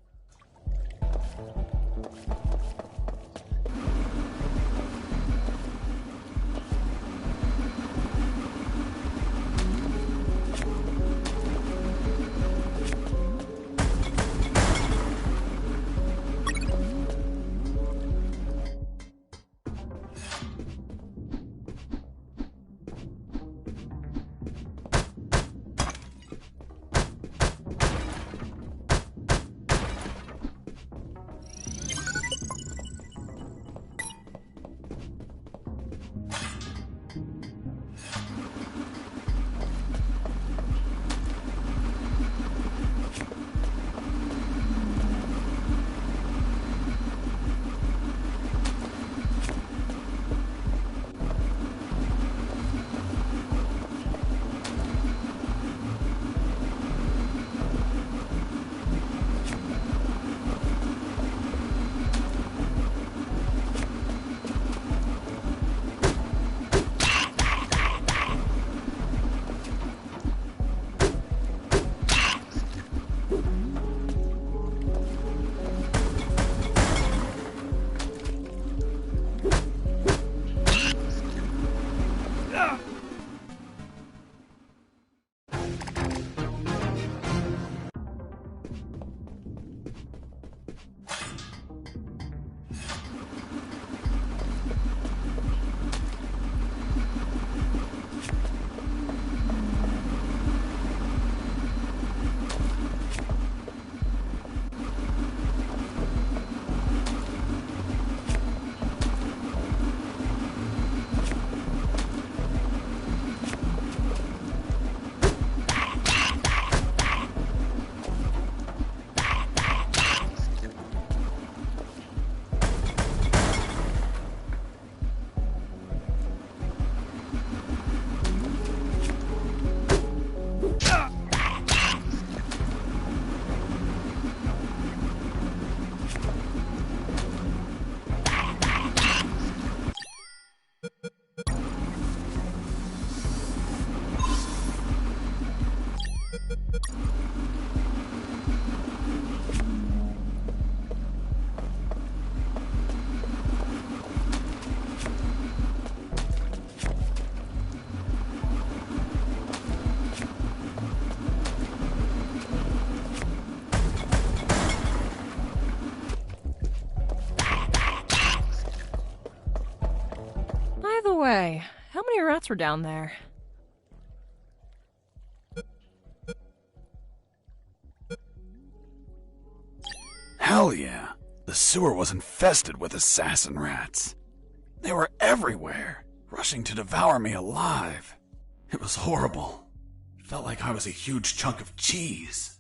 By the way, how many rats were down there? Hell yeah. The sewer was infested with assassin rats. They were everywhere, rushing to devour me alive. It was horrible. Felt like I was a huge chunk of cheese.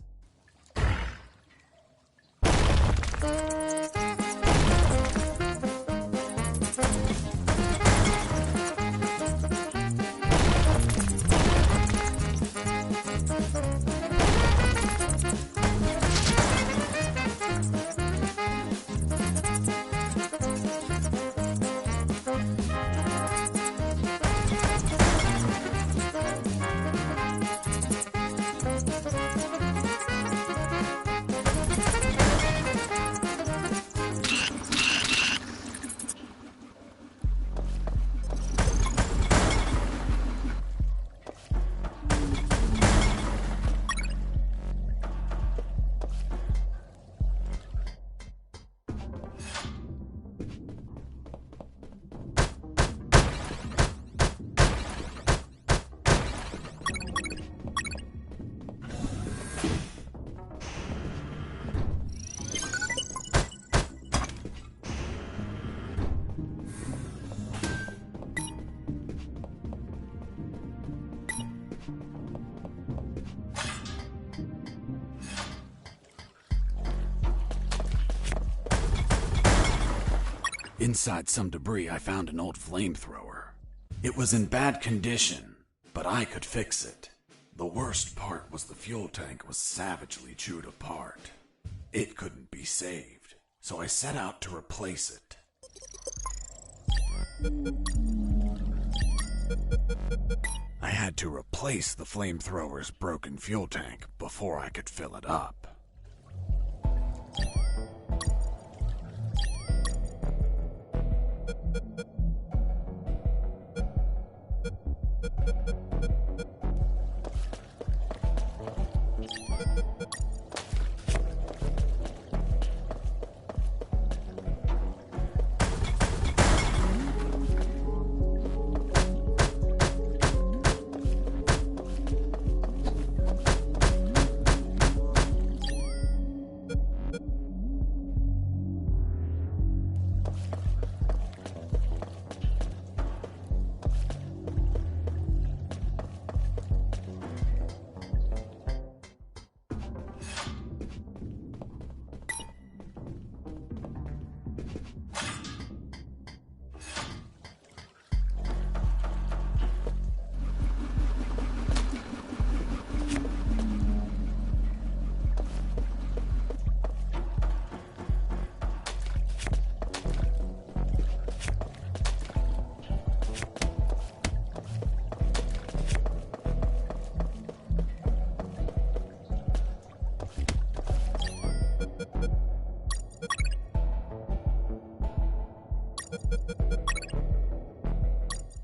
Inside some debris, I found an old flamethrower. It was in bad condition, but I could fix it. The worst part was the fuel tank was savagely chewed apart. It couldn't be saved, so I set out to replace it. I had to replace the flamethrower's broken fuel tank before I could fill it up.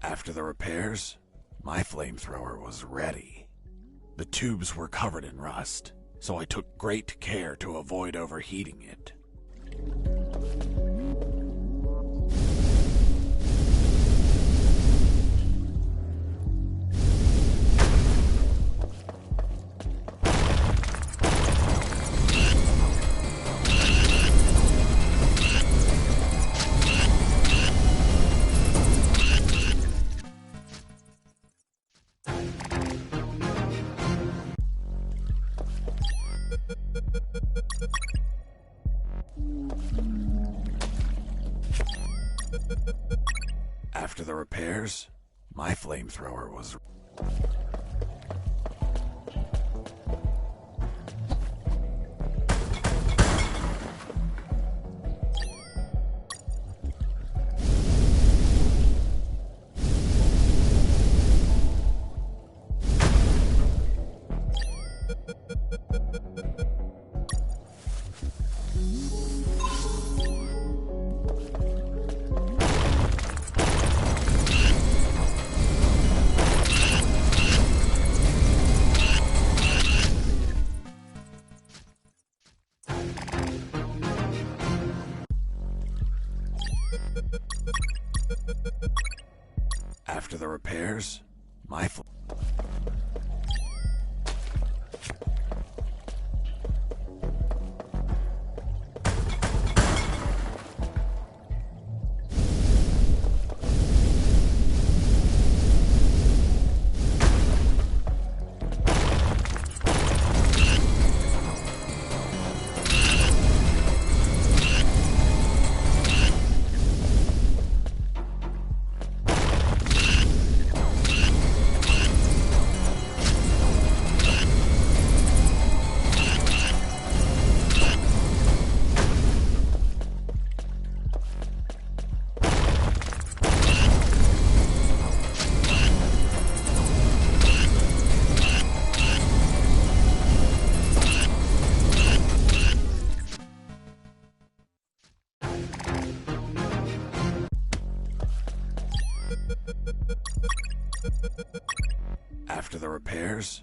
After the repairs, my flamethrower was ready. The tubes were covered in rust, so I took great care to avoid overheating it. After the repairs, my flamethrower was... After the repairs, my After the repairs,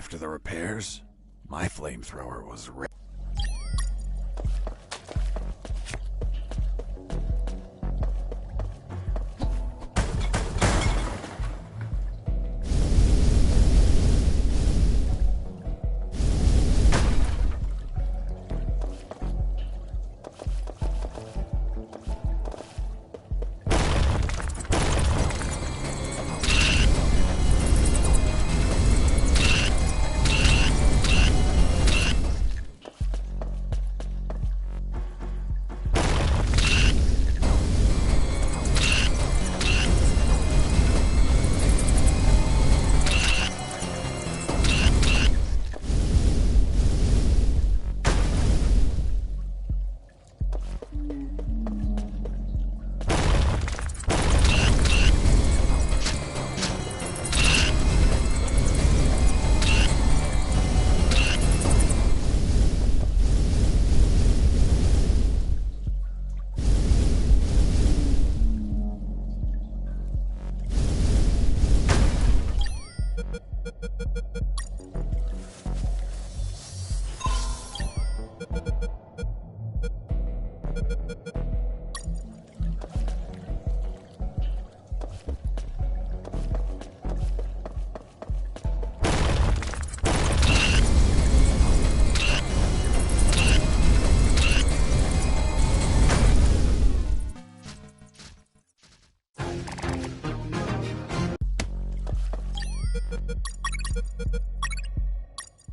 After the repairs, my flamethrower was ready.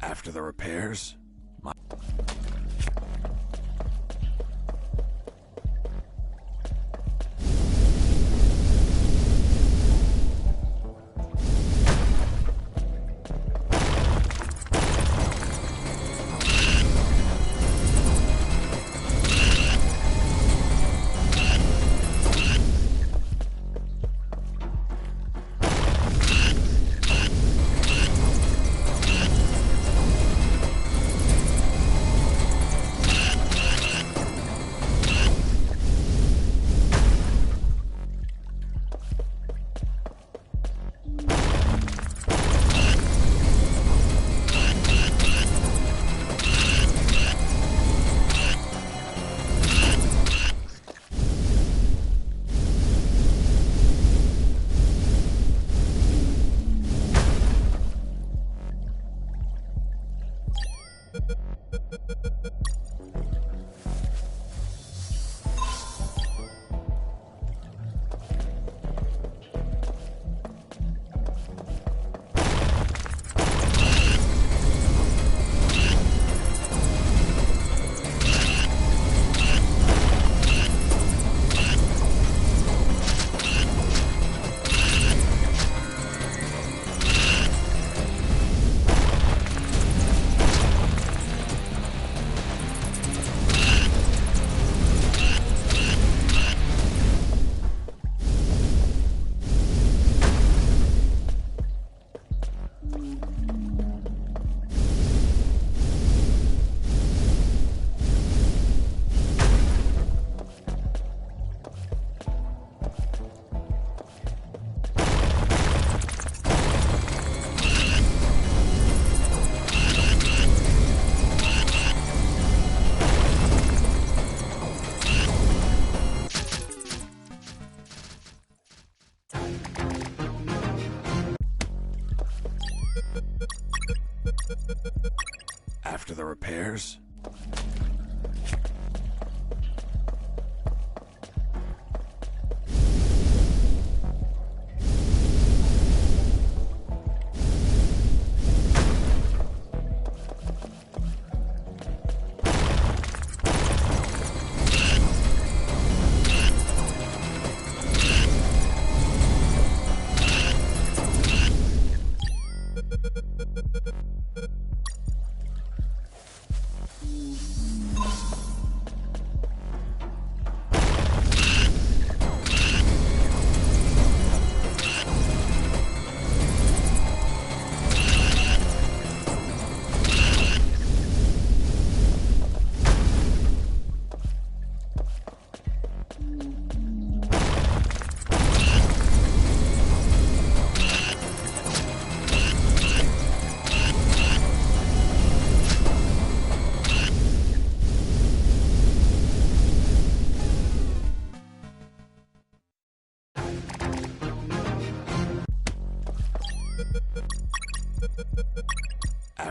After the repairs, my... After the repairs,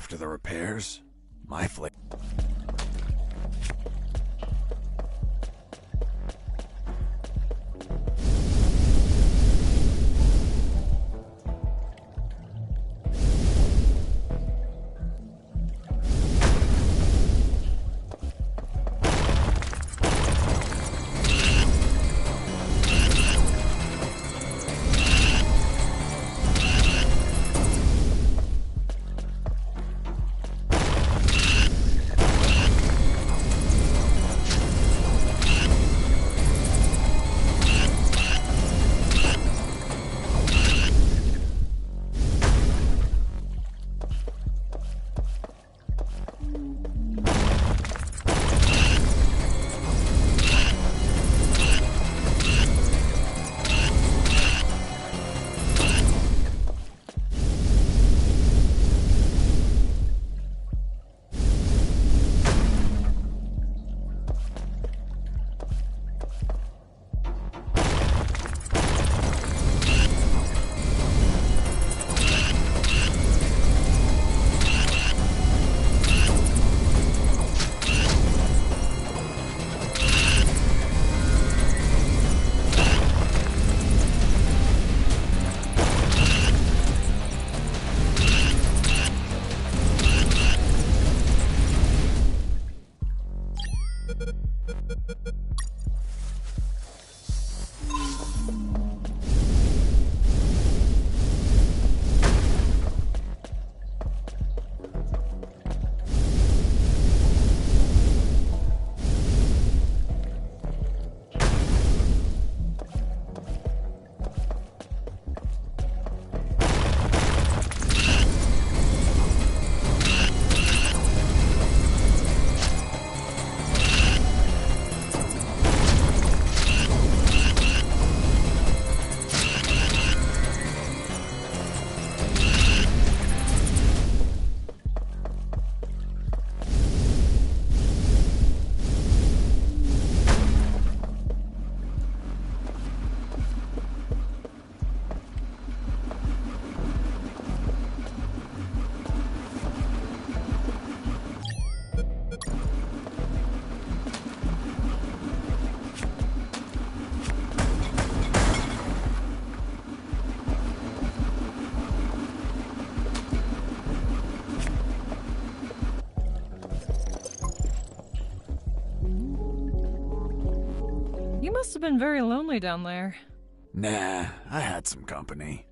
After the repairs, my flick. You must have been very lonely down there. Nah, I had some company.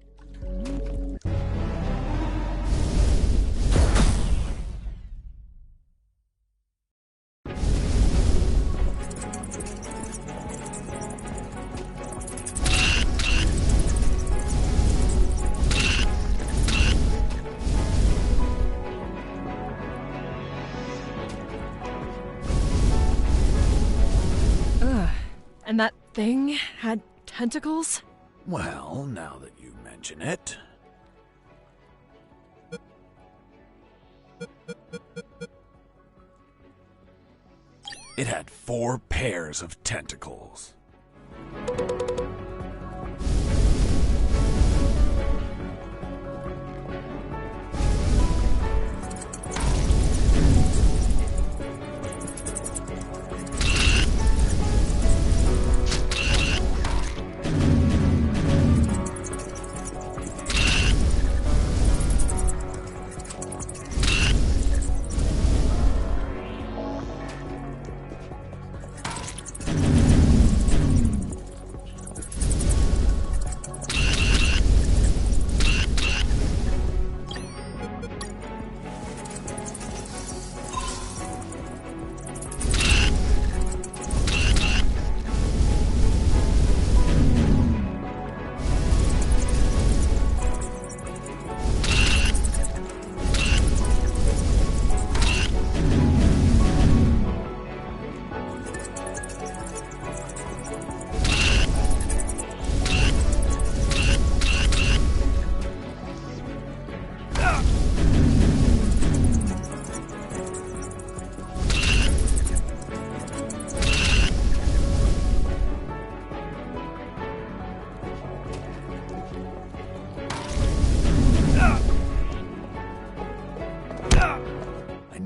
Ugh. And that thing had tentacles? Well, now that you mention it. It had 4 pairs of tentacles.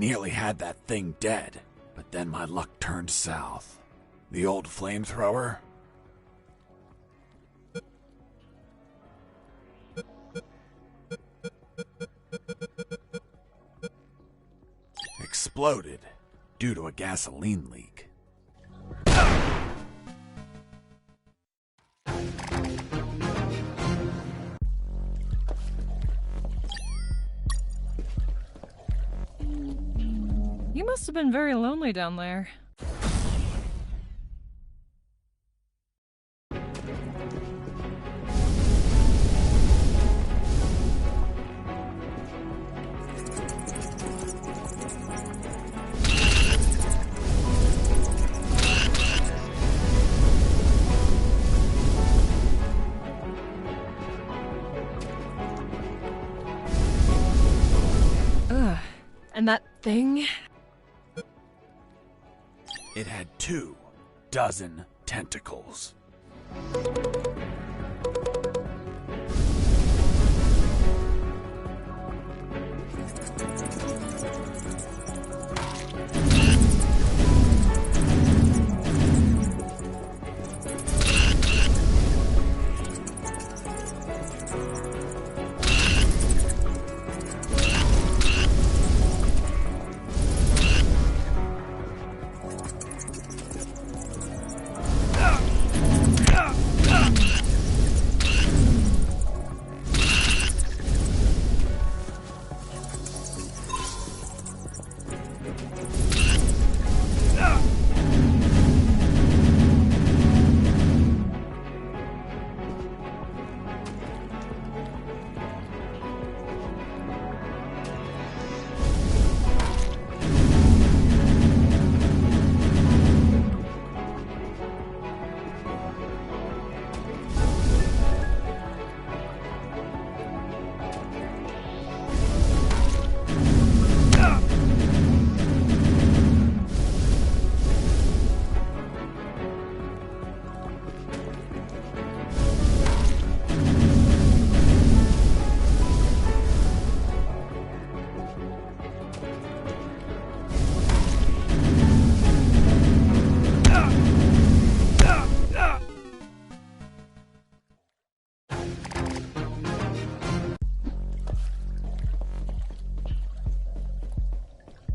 nearly had that thing dead, but then my luck turned south. The old flamethrower? Exploded due to a gasoline leak. You must have been very lonely down there. Ugh. And that thing? It had 24 tentacles.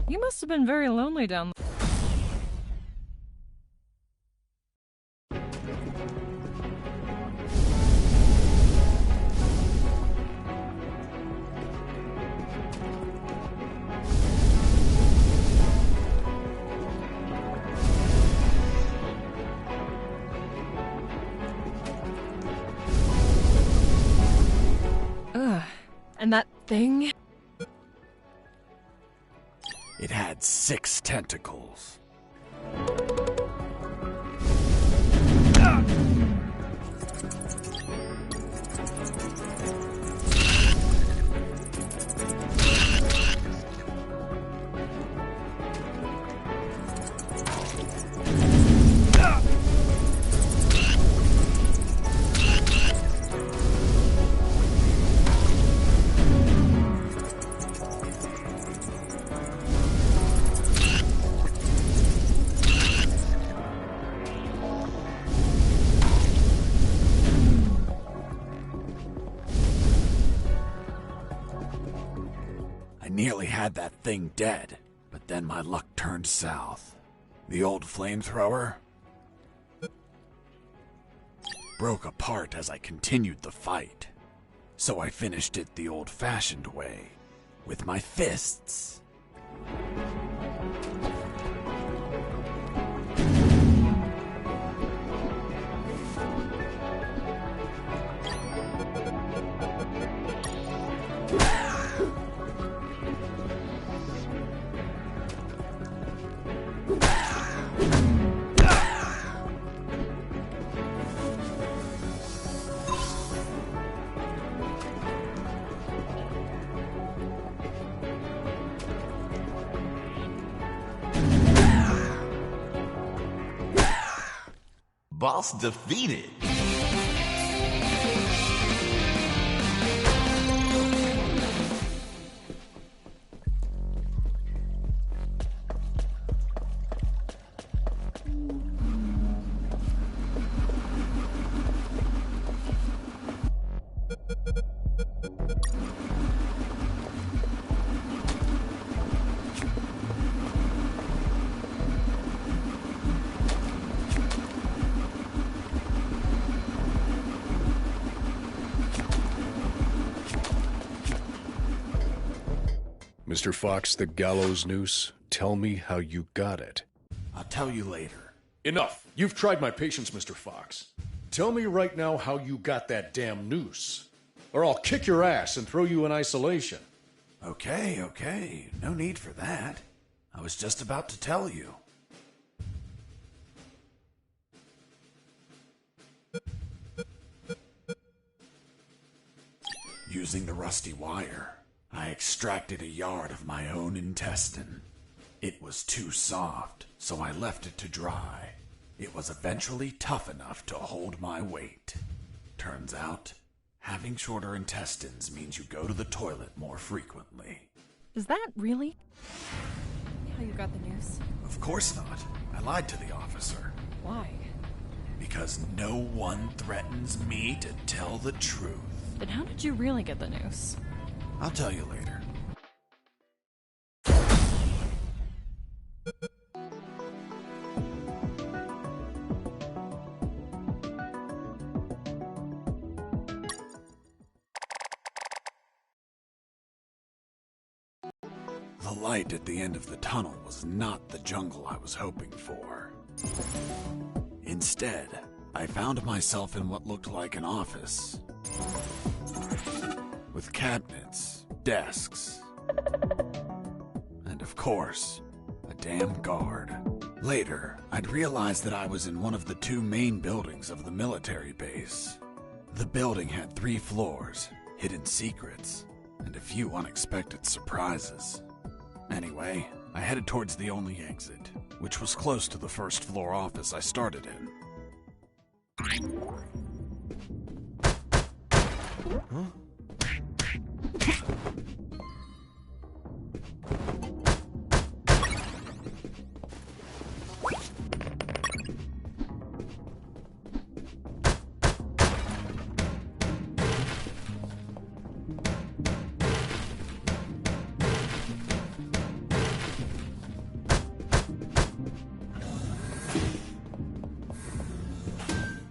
You must have been very lonely down there. Ugh. And that thing? It had 6 tentacles. I nearly had that thing dead, but then my luck turned south. The old flamethrower broke apart as I continued the fight. So I finished it the old-fashioned way, with my fists. Boss defeated. Mr. Fox, the gallows noose, tell me how you got it. I'll tell you later. Enough. You've tried my patience, Mr. Fox. Tell me right now how you got that damn noose, or I'll kick your ass and throw you in isolation. Okay. No need for that. I was just about to tell you. Using the rusty wire, I extracted a yard of my own intestine. It was too soft, so I left it to dry. It was eventually tough enough to hold my weight. Turns out, having shorter intestines means you go to the toilet more frequently. Is that really how you got the news? Of course not. I lied to the officer. Why? Because no one threatens me to tell the truth. Then how did you really get the news? I'll tell you later. The light at the end of the tunnel was not the jungle I was hoping for. Instead, I found myself in what looked like an office. With cabinets, desks, and of course, a damn guard. Later, I'd realized that I was in one of the two main buildings of the military base. The building had 3 floors, hidden secrets, and a few unexpected surprises. Anyway, I headed towards the only exit, which was close to the first floor office I started in. Huh?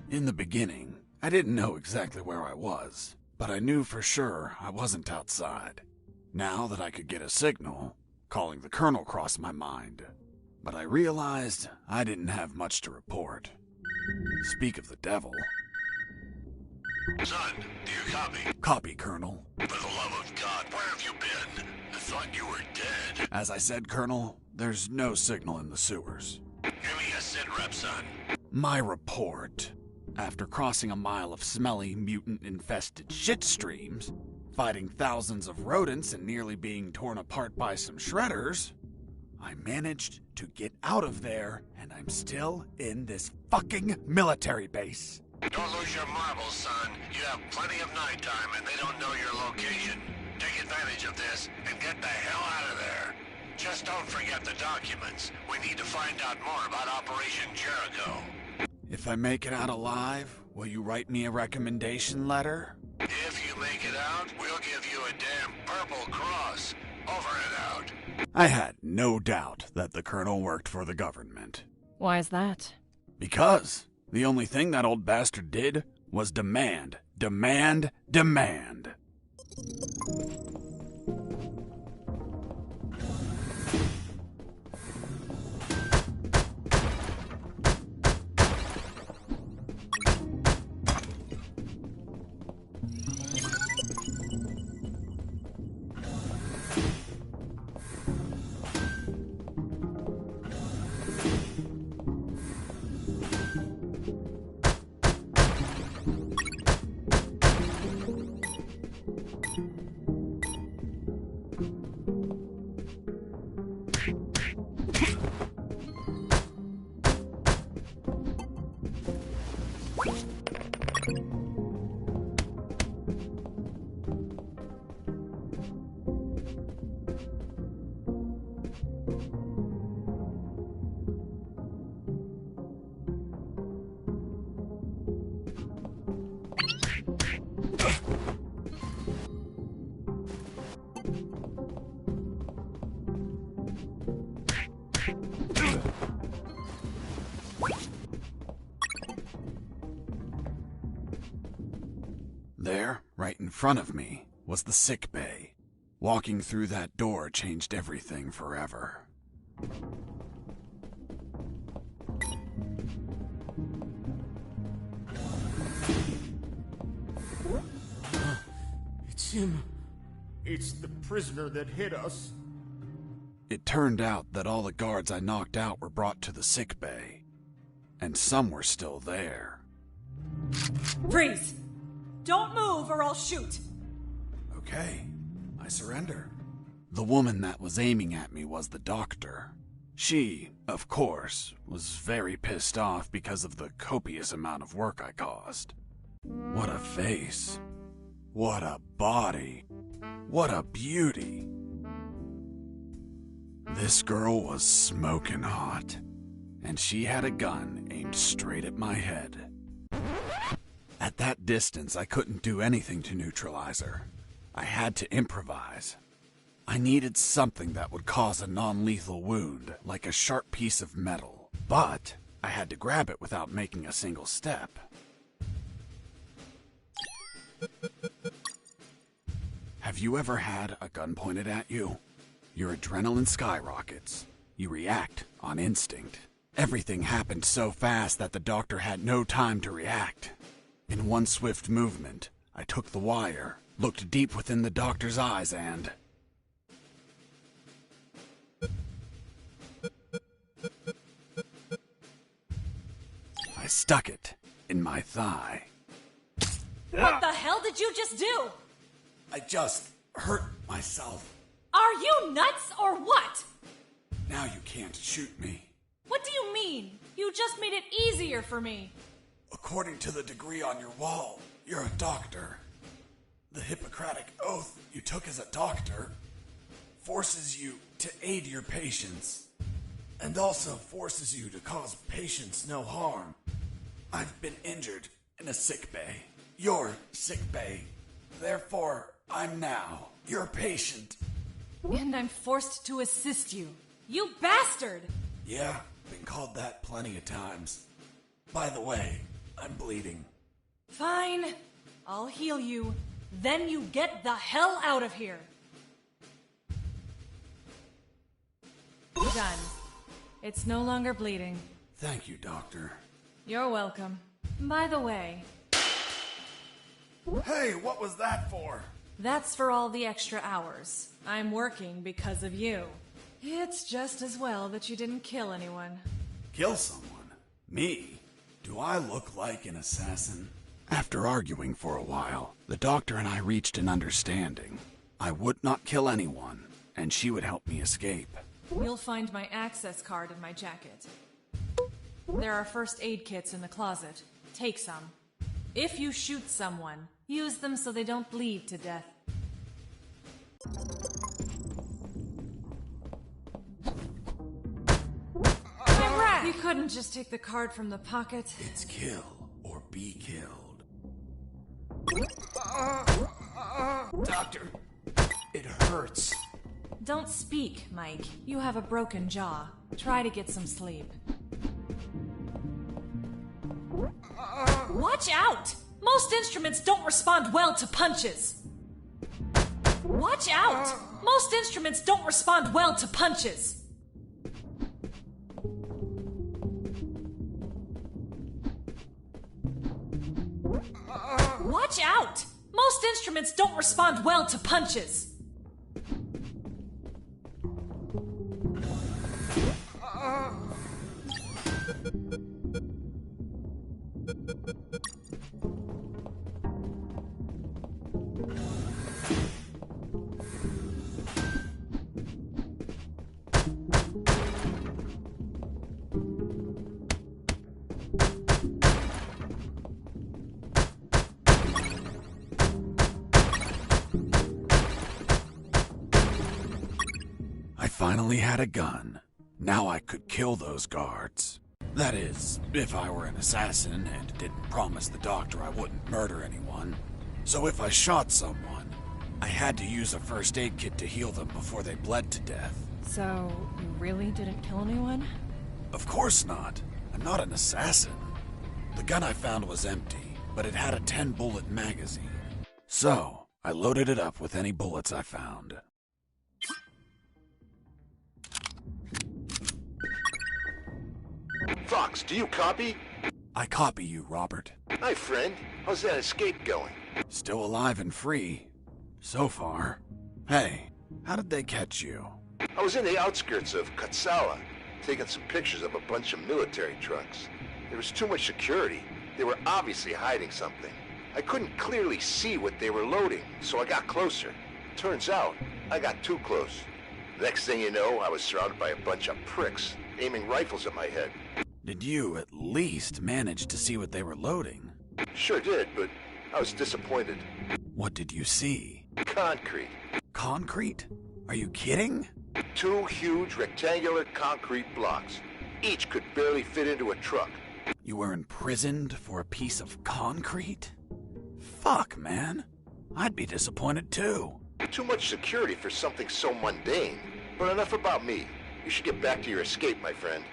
In the beginning, I didn't know exactly where I was, but I knew for sure I wasn't outside. Now that I could get a signal, calling the colonel crossed my mind, but I realized I didn't have much to report. Speak of the devil. Son, do you copy? Copy, Colonel. For the love of God, where have you been? I thought you were dead. As I said, Colonel, there's no signal in the sewers. Give me a sit rep, son. My report. After crossing a mile of smelly, mutant-infested shit streams, fighting thousands of rodents and nearly being torn apart by some shredders, I managed to get out of there, and I'm still in this fucking military base. Don't lose your marbles, son. You have plenty of nighttime and they don't know your location. Take advantage of this and get the hell out of there. Just don't forget the documents. We need to find out more about Operation Jericho. If I make it out alive, will you write me a recommendation letter? If you make it out, we'll give you a damn purple cross. Over and out. I had no doubt that the colonel worked for the government. Why is that? Because the only thing that old bastard did was demand. There, right in front of me, was the sick bay. Walking through that door changed everything forever. It's him. It's the prisoner that hit us. It turned out that all the guards I knocked out were brought to the sick bay, and some were still there. Freeze! Don't move or I'll shoot! Okay, I surrender. The woman that was aiming at me was the doctor. She, of course, was very pissed off because of the copious amount of work I caused. What a face. What a body. What a beauty. This girl was smoking hot, and she had a gun aimed straight at my head. At that distance, I couldn't do anything to neutralize her. I had to improvise. I needed something that would cause a non-lethal wound, like a sharp piece of metal. But I had to grab it without making a single step. Have you ever had a gun pointed at you? Your adrenaline skyrockets. You react on instinct. Everything happened so fast that the doctor had no time to react. In one swift movement, I took the wire, looked deep within the doctor's eyes, and... I stuck it in my thigh. What the hell did you just do? I just hurt myself. Are you nuts or what? Now you can't shoot me. What do you mean? You just made it easier for me. According to the degree on your wall, you're a doctor. The Hippocratic oath you took as a doctor forces you to aid your patients, and also forces you to cause patients no harm. I've been injured in a sick bay. Your sick bay. Therefore, I'm now your patient. And I'm forced to assist you. You bastard! Yeah, been called that plenty of times. By the way, I'm bleeding. Fine. I'll heal you. Then you get the hell out of here. Done. It's no longer bleeding. Thank you, Doctor. You're welcome. By the way, Hey, what was that for? that's for all the extra hours. I'm working because of you. It's just as well that you didn't kill anyone. Kill someone? Me? Do I look like an assassin? After arguing for a while, the doctor and I reached an understanding. I would not kill anyone, and she would help me escape. You'll find my access card in my jacket. There are first aid kits in the closet. Take some. If you shoot someone, use them so they don't bleed to death. You couldn't just take the card from the pocket. It's kill or be killed. Doctor, it hurts. Don't speak, Mike. You have a broken jaw. Try to get some sleep. Watch out! Most instruments don't respond well to punches. Watch out! Most instruments don't respond well to punches. Watch out! Most instruments don't respond well to punches. I finally had a gun. Now I could kill those guards. That is, if I were an assassin and didn't promise the doctor I wouldn't murder anyone. So if I shot someone, I had to use a first aid kit to heal them before they bled to death. So, you really didn't kill anyone? Of course not. I'm not an assassin. The gun I found was empty, but it had a 10-bullet magazine. So, I loaded it up with any bullets I found. Fox, do you copy? I copy you, Robert. Hi, friend. How's that escape going? Still alive and free. So far. Hey, how did they catch you? I was in the outskirts of Katsala, taking some pictures of a bunch of military trucks. There was too much security. They were obviously hiding something. I couldn't clearly see what they were loading, so I got closer. Turns out, I got too close. Next thing you know, I was surrounded by a bunch of pricks, aiming rifles at my head. Did you at least manage to see what they were loading? Sure did, but I was disappointed. What did you see? Concrete. Concrete? Are you kidding? 2 huge rectangular concrete blocks. Each could barely fit into a truck. You were imprisoned for a piece of concrete? Fuck, man. I'd be disappointed too. Too much security for something so mundane. But enough about me. You should get back to your escape, my friend.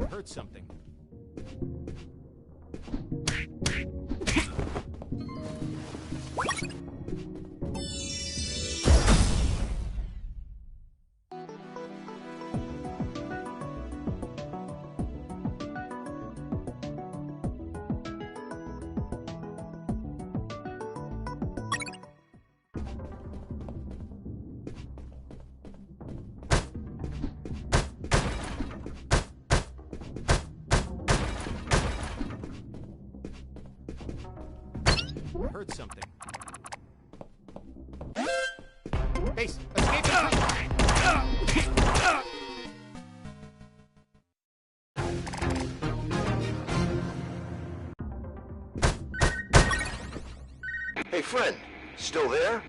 Heard something. Heard something. Base, escape! Hey, friend. Still there?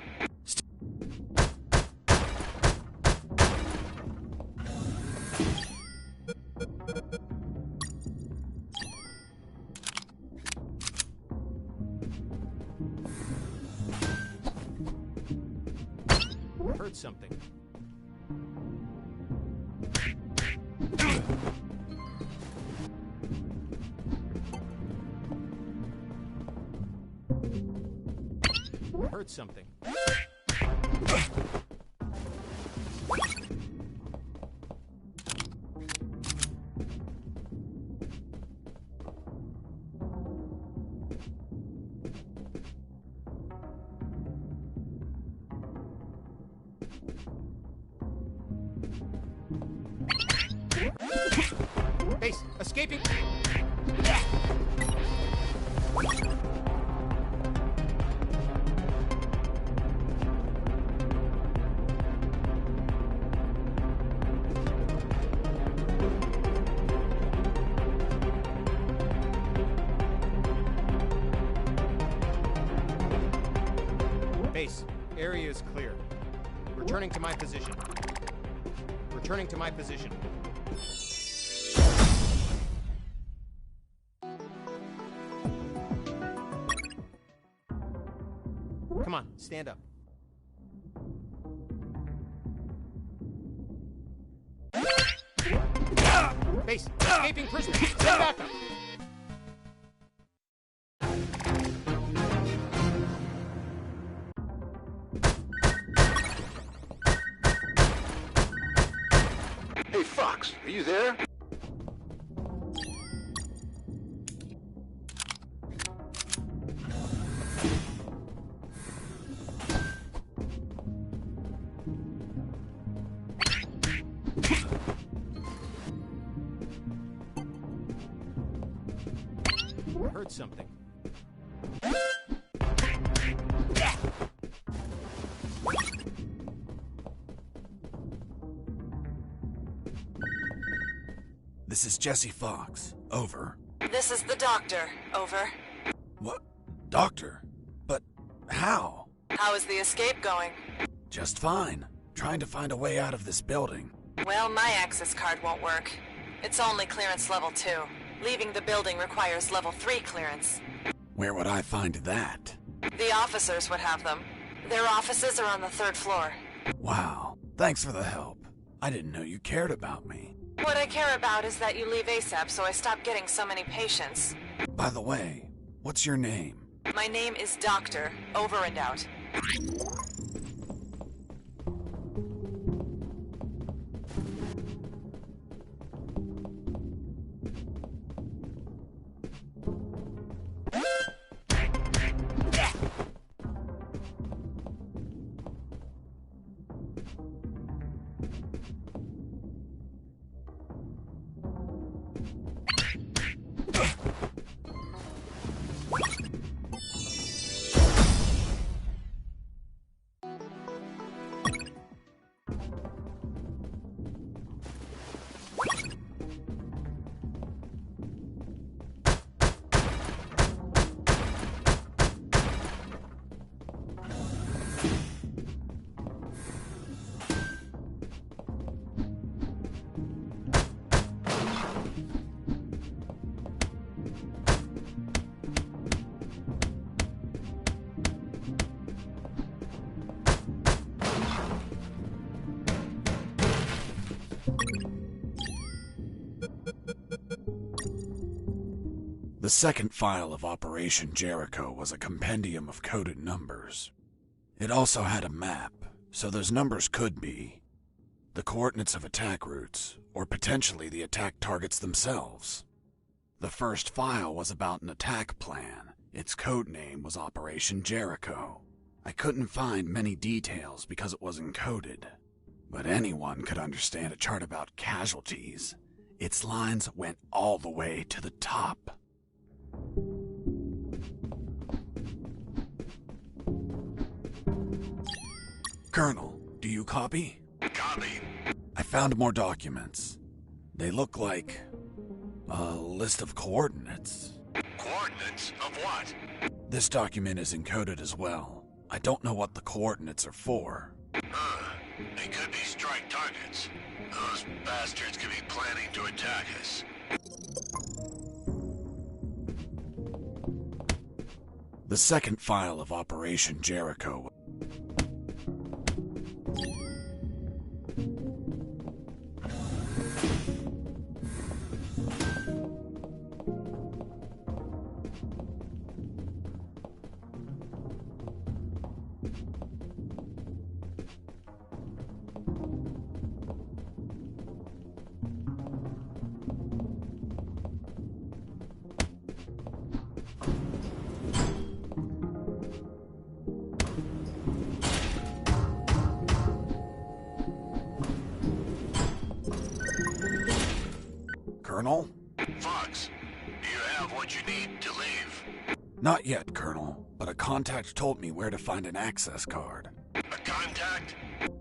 Heard something. Heard something. Base, escaping! Base, area is clear. Returning to my position. Returning to my position. Come on, stand up. Base, escaping prisoner. Stand back up. Hey, Fox, are you there? Heard something. This is Jesse Fox. Over. This is the doctor. Over. What? Doctor? But how? How is the escape going? Just fine. Trying to find a way out of this building. Well, my access card won't work. It's only clearance level 2. Leaving the building requires level 3 clearance. Where would I find that? The officers would have them. Their offices are on the 3rd floor. Wow, thanks for the help. I didn't know you cared about me. What I care about is that you leave ASAP so I stop getting so many patients. By the way, what's your name? My name is Doctor. Over and out. The second file of Operation Jericho was a compendium of coded numbers. It also had a map, so those numbers could be the coordinates of attack routes, or potentially the attack targets themselves. The first file was about an attack plan. Its code name was Operation Jericho. I couldn't find many details because it was encoded, but anyone could understand a chart about casualties. Its lines went all the way to the top. Colonel, do you copy? Copy. I found more documents. They look like a list of coordinates. Coordinates of what? This document is encoded as well. I don't know what the coordinates are for. They could be strike targets. Those bastards could be planning to attack us. The second file of Operation Jericho. Colonel? Fox, do you have what you need to leave? Not yet, Colonel, but a contact told me where to find an access card. A contact?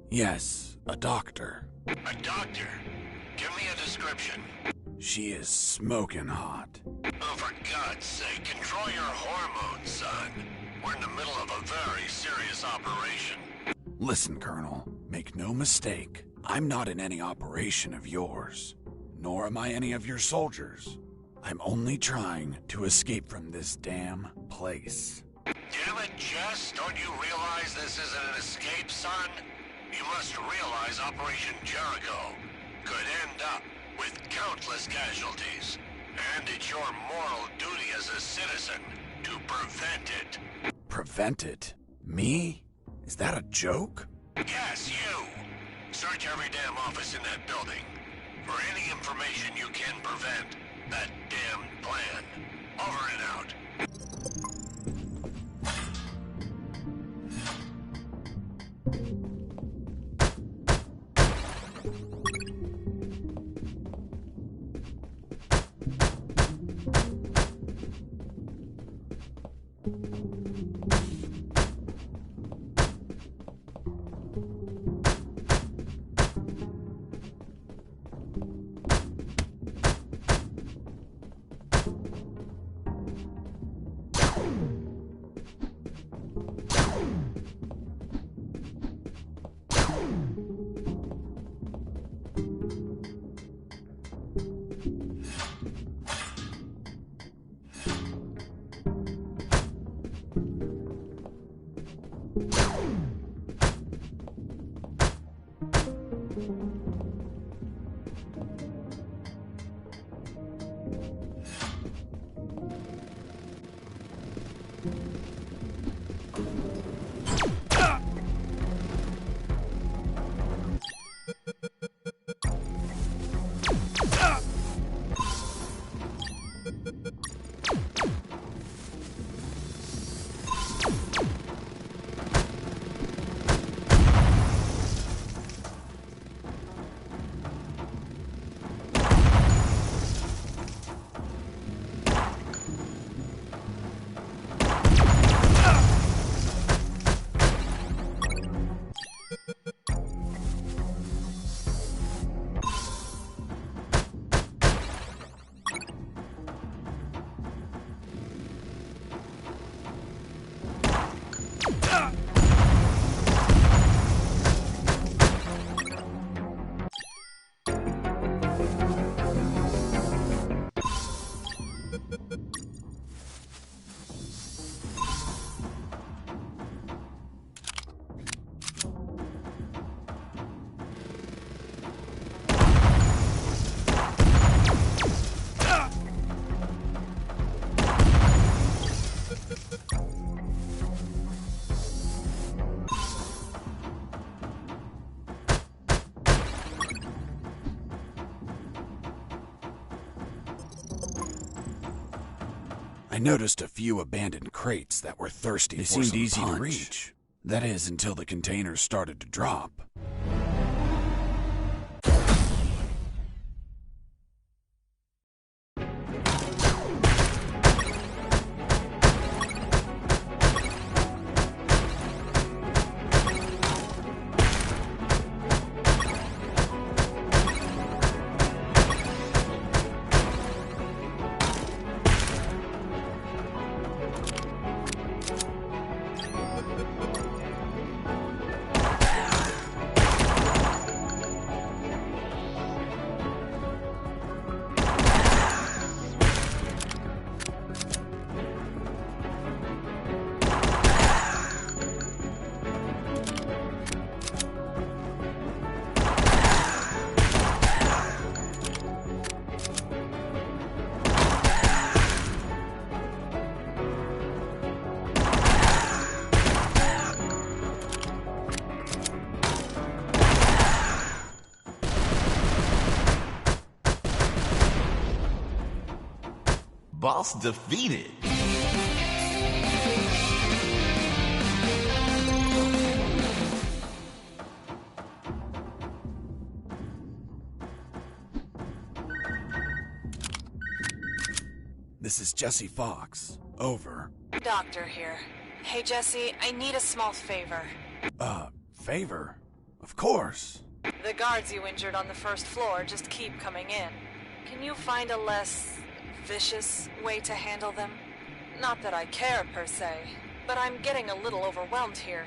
Yes, a doctor. A doctor? Give me a description. She is smoking hot. Oh, for God's sake, control your hormones, son. We're in the middle of a very serious operation. Listen, Colonel, make no mistake. I'm not in any operation of yours, nor am I any of your soldiers. I'm only trying to escape from this damn place. Damn it, Jess, don't you realize this isn't an escape, son? You must realize Operation Jericho could end up with countless casualties, and it's your moral duty as a citizen to prevent it. Prevent it? Me? Is that a joke? Yes, you! Search every damn office in that building for any information you can prevent that damned plan. Over and out. I noticed a few abandoned crates that were thirsty for some punch. They seemed easy to reach. That is, until the containers started to drop. Boss defeated. This is Jesse Fox. Over. Doctor here. Hey, Jesse, I need a small favor. Favor? Of course. The guards you injured on the first floor just keep coming in. Can you find a less vicious way to handle them? Not that I care, per se, but I'm getting a little overwhelmed here.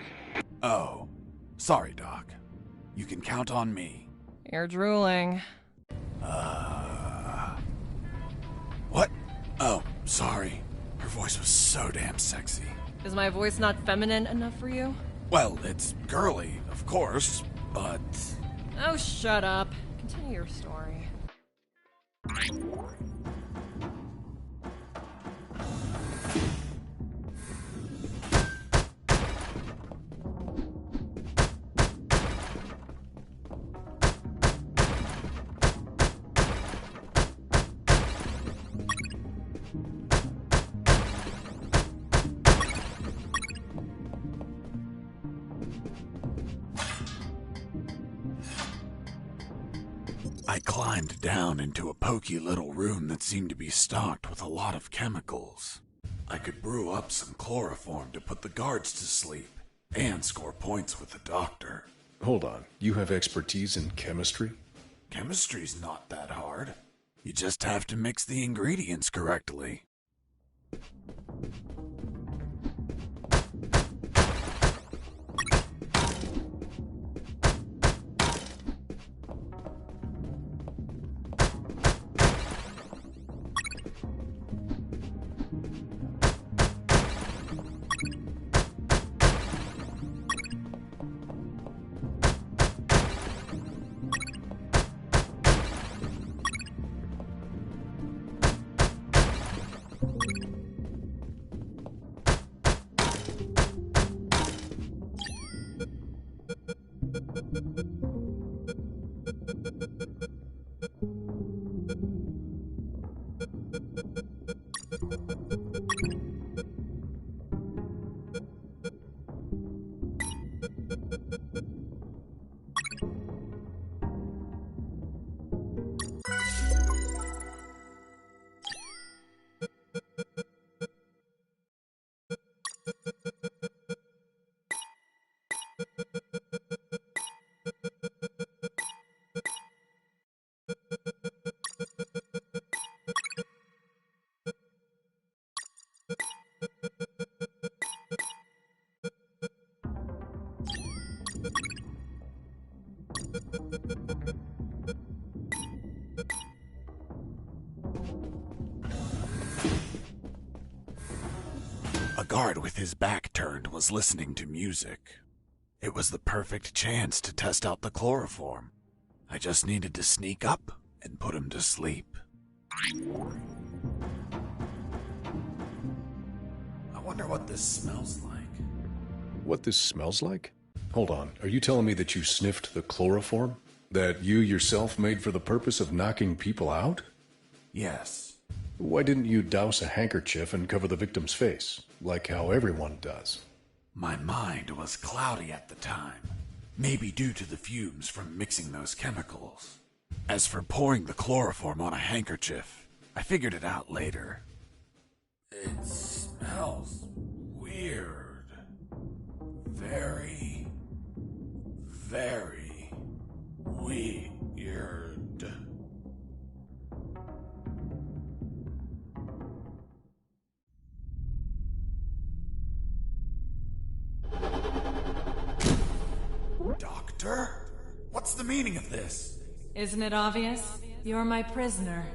Oh. Sorry, Doc. You can count on me. You're drooling. What? Oh, sorry. Her voice was so damn sexy. Is my voice not feminine enough for you? Well, it's girly, of course, but... Oh, shut up. Continue your story. I climbed down into a poky little room that seemed to be stocked with a lot of chemicals. I could brew up some chloroform to put the guards to sleep and score points with the doctor. Hold on. You have expertise in chemistry? Chemistry's not that hard. You just have to mix the ingredients correctly. A guard with his back turned was listening to music. It was the perfect chance to test out the chloroform. I just needed to sneak up and put him to sleep. I wonder what this smells like. What this smells like? Hold on. Are you telling me that you sniffed the chloroform? That you yourself made for the purpose of knocking people out? Yes. Why didn't you douse a handkerchief and cover the victim's face, like how everyone does? My mind was cloudy at the time. Maybe due to the fumes from mixing those chemicals. As for pouring the chloroform on a handkerchief, I figured it out later. It smells weird. Very, very weird. Doctor? What's the meaning of this? Isn't it obvious? You're my prisoner.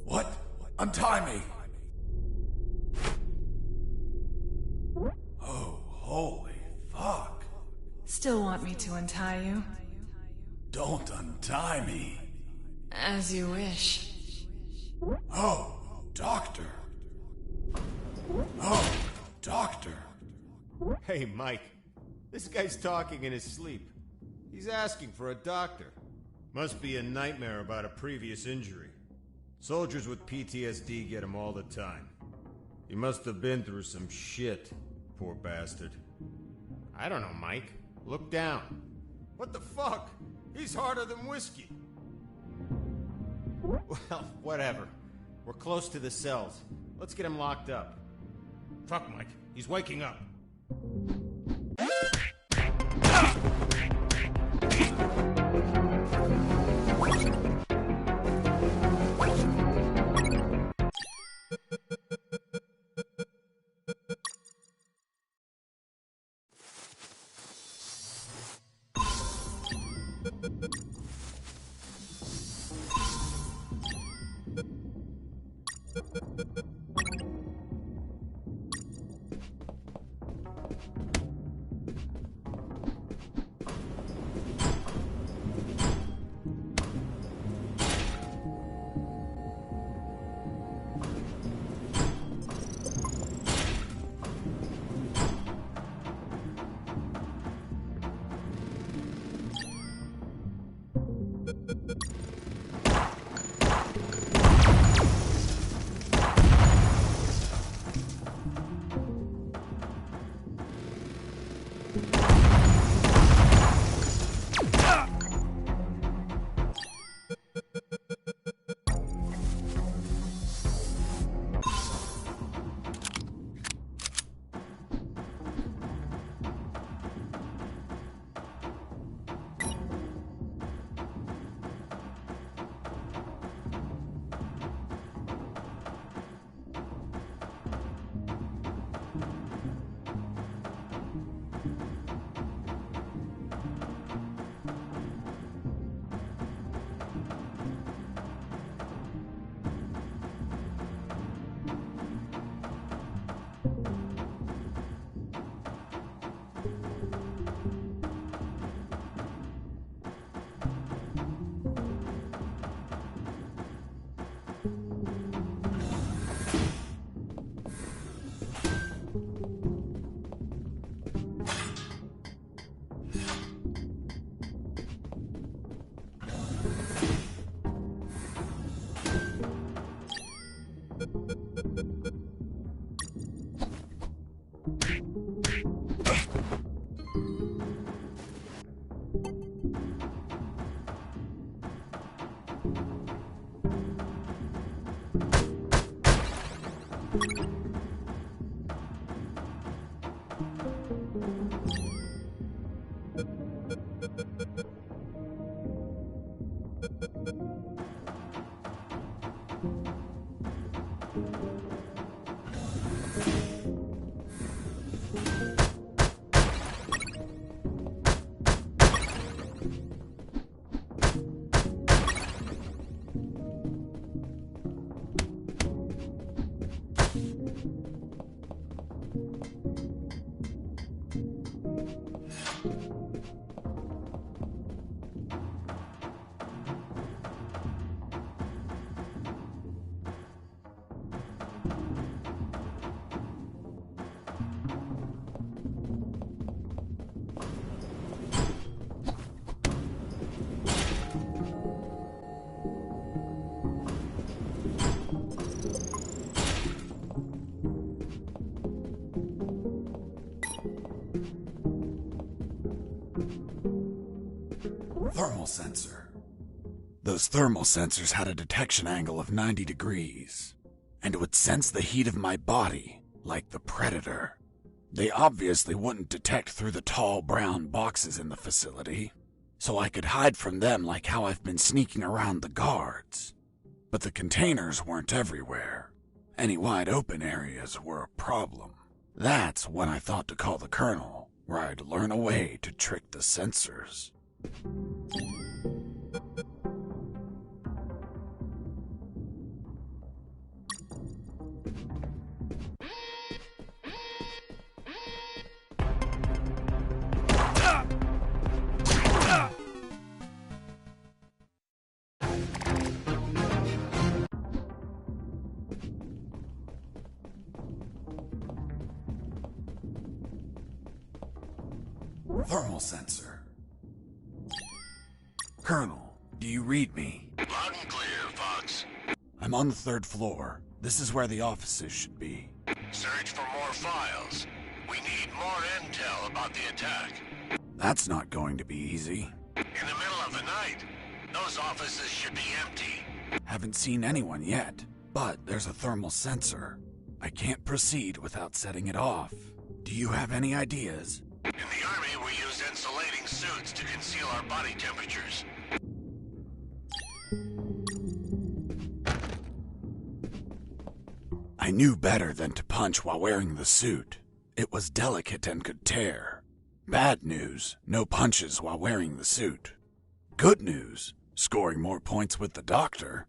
What? Untie me! Oh, holy fuck. Still want me to untie you? Don't untie me. As you wish. Oh, doctor. Oh, doctor. Hey, Mike. This guy's talking in his sleep. He's asking for a doctor. Must be a nightmare about a previous injury. Soldiers with PTSD get him all the time. He must have been through some shit, poor bastard. I don't know, Mike. Look down. What the fuck? He's harder than whiskey. Well, whatever. We're close to the cells. Let's get him locked up. Fuck, Mike. He's waking up. Thermal sensor. Those thermal sensors had a detection angle of 90 degrees, and would sense the heat of my body like the Predator. They obviously wouldn't detect through the tall brown boxes in the facility, so I could hide from them like how I've been sneaking around the guards. But the containers weren't everywhere. Any wide open areas were a problem. That's when I thought to call the Colonel, where I'd learn a way to trick the sensors. Thermal sensor. Colonel, do you read me? Loud and clear, Fox. I'm on the 3rd floor. This is where the offices should be. Search for more files. We need more intel about the attack. That's not going to be easy. In the middle of the night, those offices should be empty. Haven't seen anyone yet, but there's a thermal sensor. I can't proceed without setting it off. Do you have any ideas? In the Army, we use insulating suits to conceal our body temperatures. I knew better than to punch while wearing the suit. It was delicate and could tear. Bad news, no punches while wearing the suit. Good news, scoring more points with the doctor.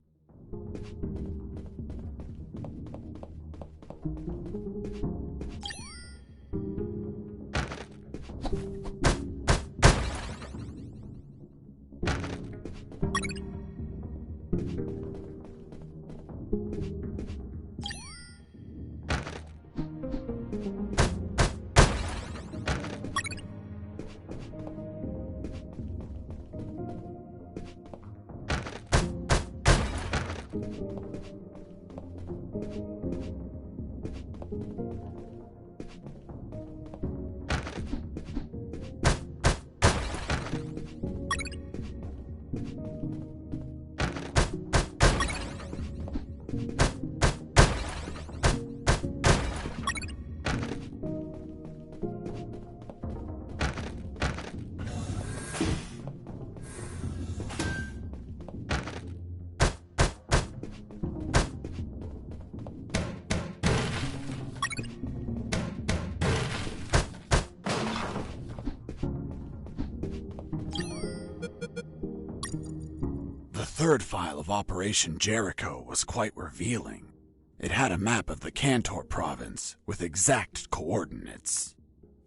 The 3rd file of Operation Jericho was quite revealing. It had a map of the Cantor province with exact coordinates,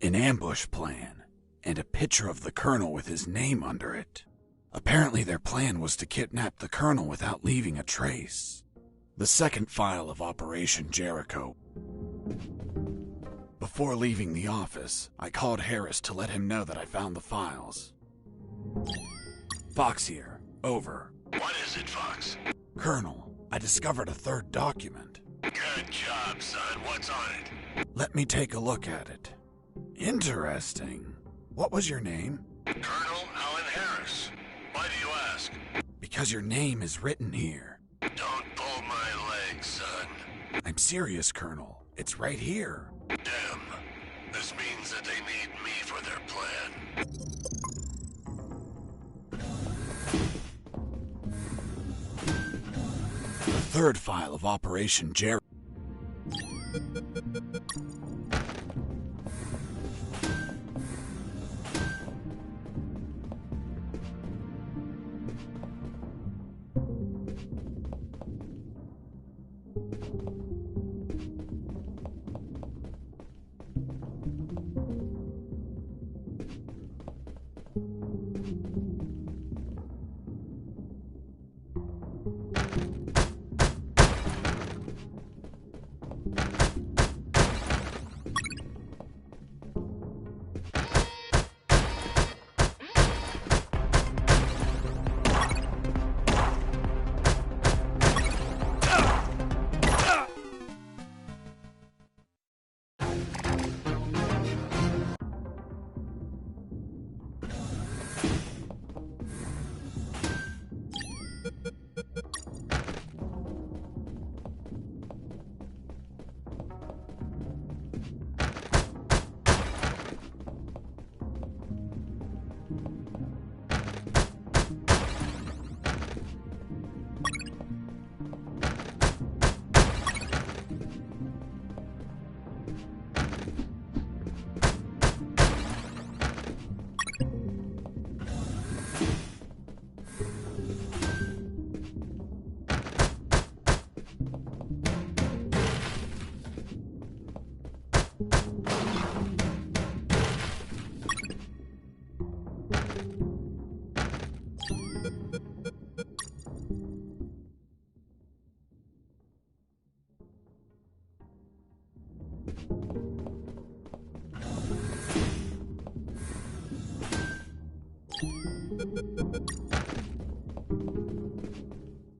an ambush plan, and a picture of the Colonel with his name under it. Apparently their plan was to kidnap the Colonel without leaving a trace. The 2nd file of Operation Jericho. Before leaving the office, I called Harris to let him know that I found the files. Fox here. Over. What is it, Fox? Colonel, I discovered a 3rd document. Good job, son. What's on it? Let me take a look at it. Interesting. What was your name? Colonel Alan Harris. Why do you ask? Because your name is written here. Don't pull my leg, son. I'm serious, Colonel. It's right here. Damn. This means that they need me for their plan. The 3rd file of Operation Jericho.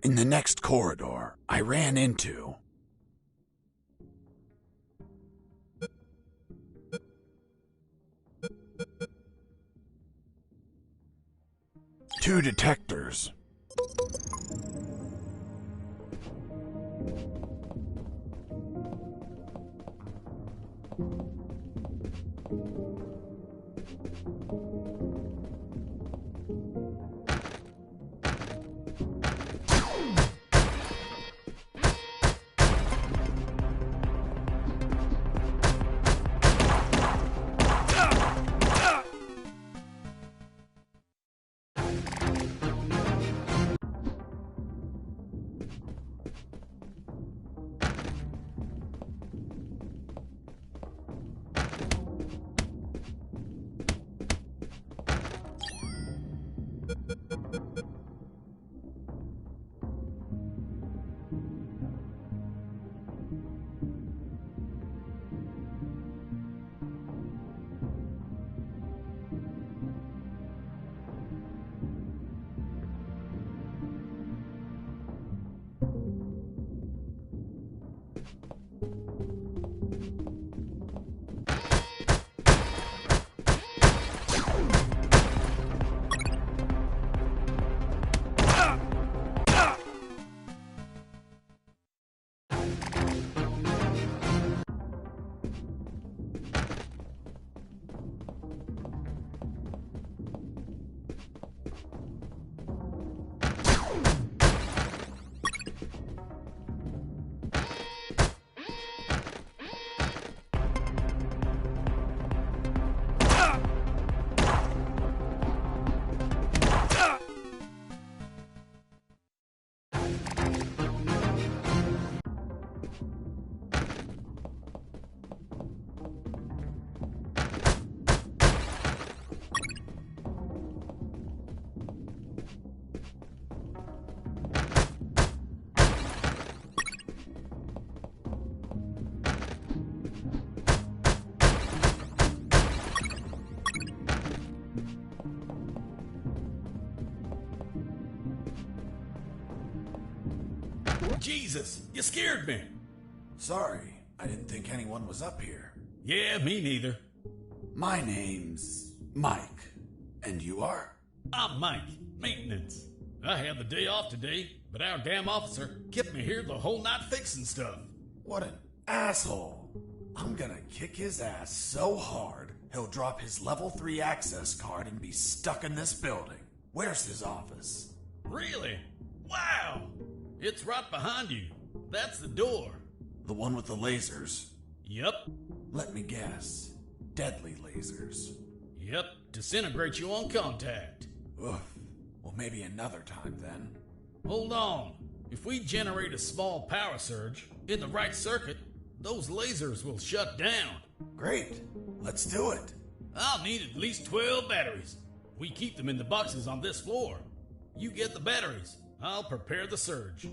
In the next corridor, I ran into... two detectors. Jesus, you scared me. Sorry, I didn't think anyone was up here. Yeah, me neither. My name's Mike. And you are? I'm Mike, maintenance. I had the day off today, but our damn officer kept me here the whole night fixing stuff. What an asshole. I'm gonna kick his ass so hard, he'll drop his level 3 access card and be stuck in this building. Where's his office? Really? Wow! It's right behind you. That's the door. The one with the lasers? Yep. Let me guess. Deadly lasers. Yep, disintegrate you on contact. Oof. Well, maybe another time then. Hold on. If we generate a small power surge in the right circuit, those lasers will shut down. Great. Let's do it. I'll need at least 12 batteries. We keep them in the boxes on this floor. You get the batteries. I'll prepare the surge.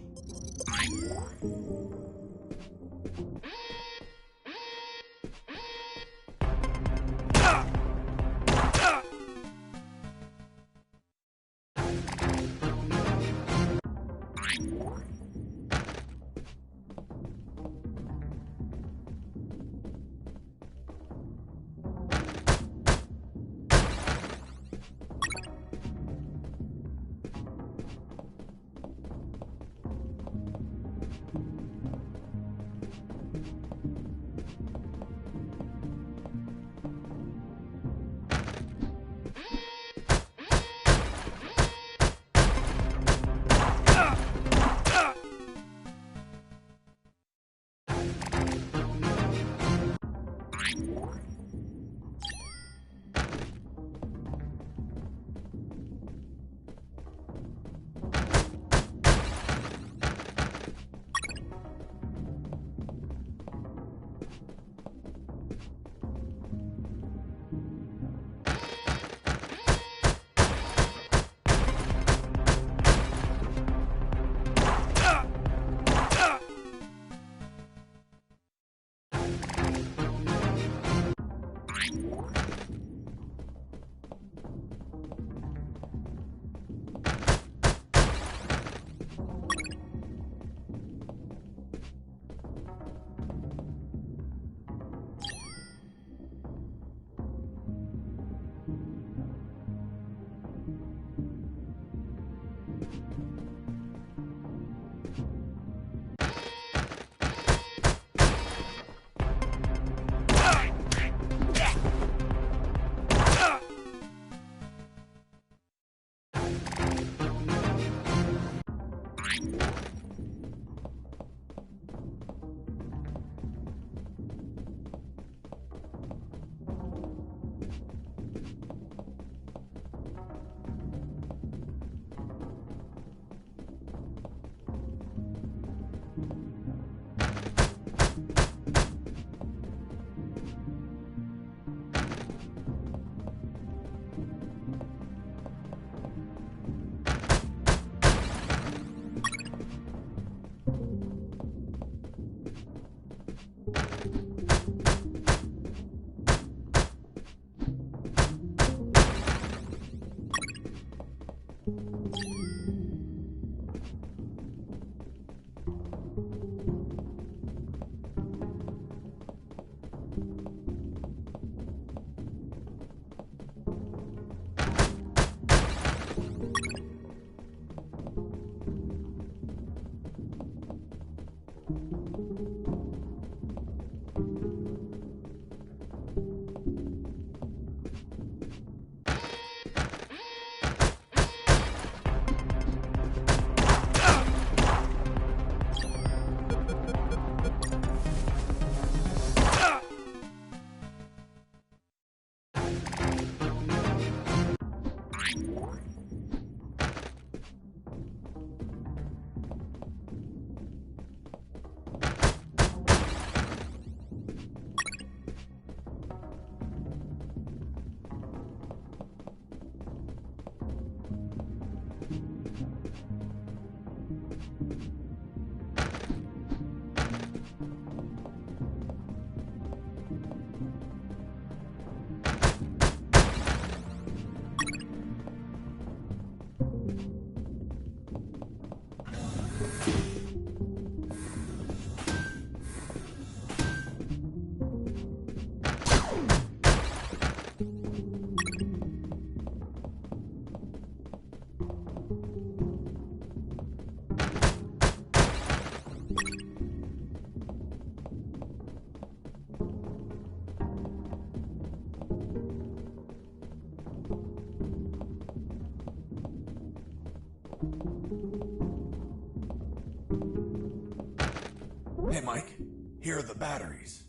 Hey, Mike. Here are the batteries.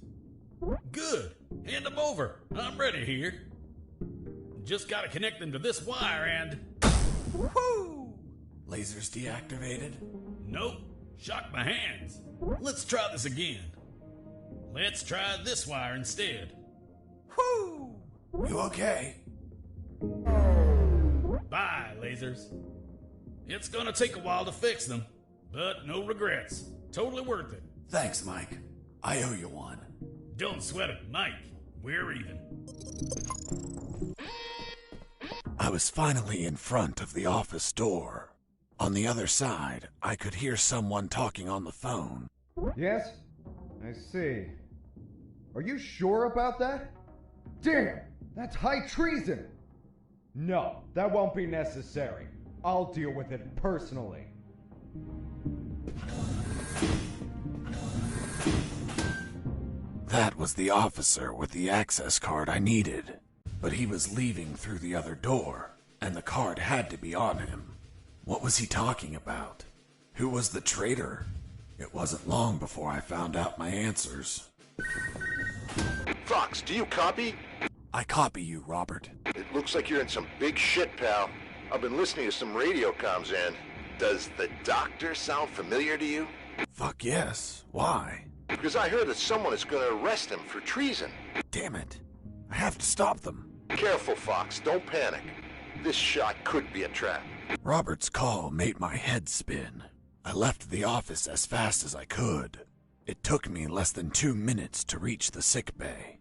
Good. Hand them over. I'm ready here. Just gotta connect them to this wire and... Woohoo! Lasers deactivated? Nope. Shocked my hands. Let's try this again. Let's try this wire instead. Whoo! You okay? Bye, lasers. It's gonna take a while to fix them, but no regrets. Totally worth it. Thanks, Mike. I owe you one. Don't sweat it, Mike. We're even. I was finally in front of the office door. On the other side, I could hear someone talking on the phone. Yes? I see. Are you sure about that? Damn! That's high treason! No, that won't be necessary. I'll deal with it personally. That was the officer with the access card I needed. But he was leaving through the other door, and the card had to be on him. What was he talking about? Who was the traitor? It wasn't long before I found out my answers. Fox, do you copy? I copy you, Robert. It looks like you're in some big shit, pal. I've been listening to some radio comms and... Does the doctor sound familiar to you? Fuck yes. Why? Because I heard that someone is going to arrest him for treason. Damn it. I have to stop them. Careful, Fox. Don't panic. This shot could be a trap. Robert's call made my head spin. I left the office as fast as I could. It took me less than 2 minutes to reach the sick bay.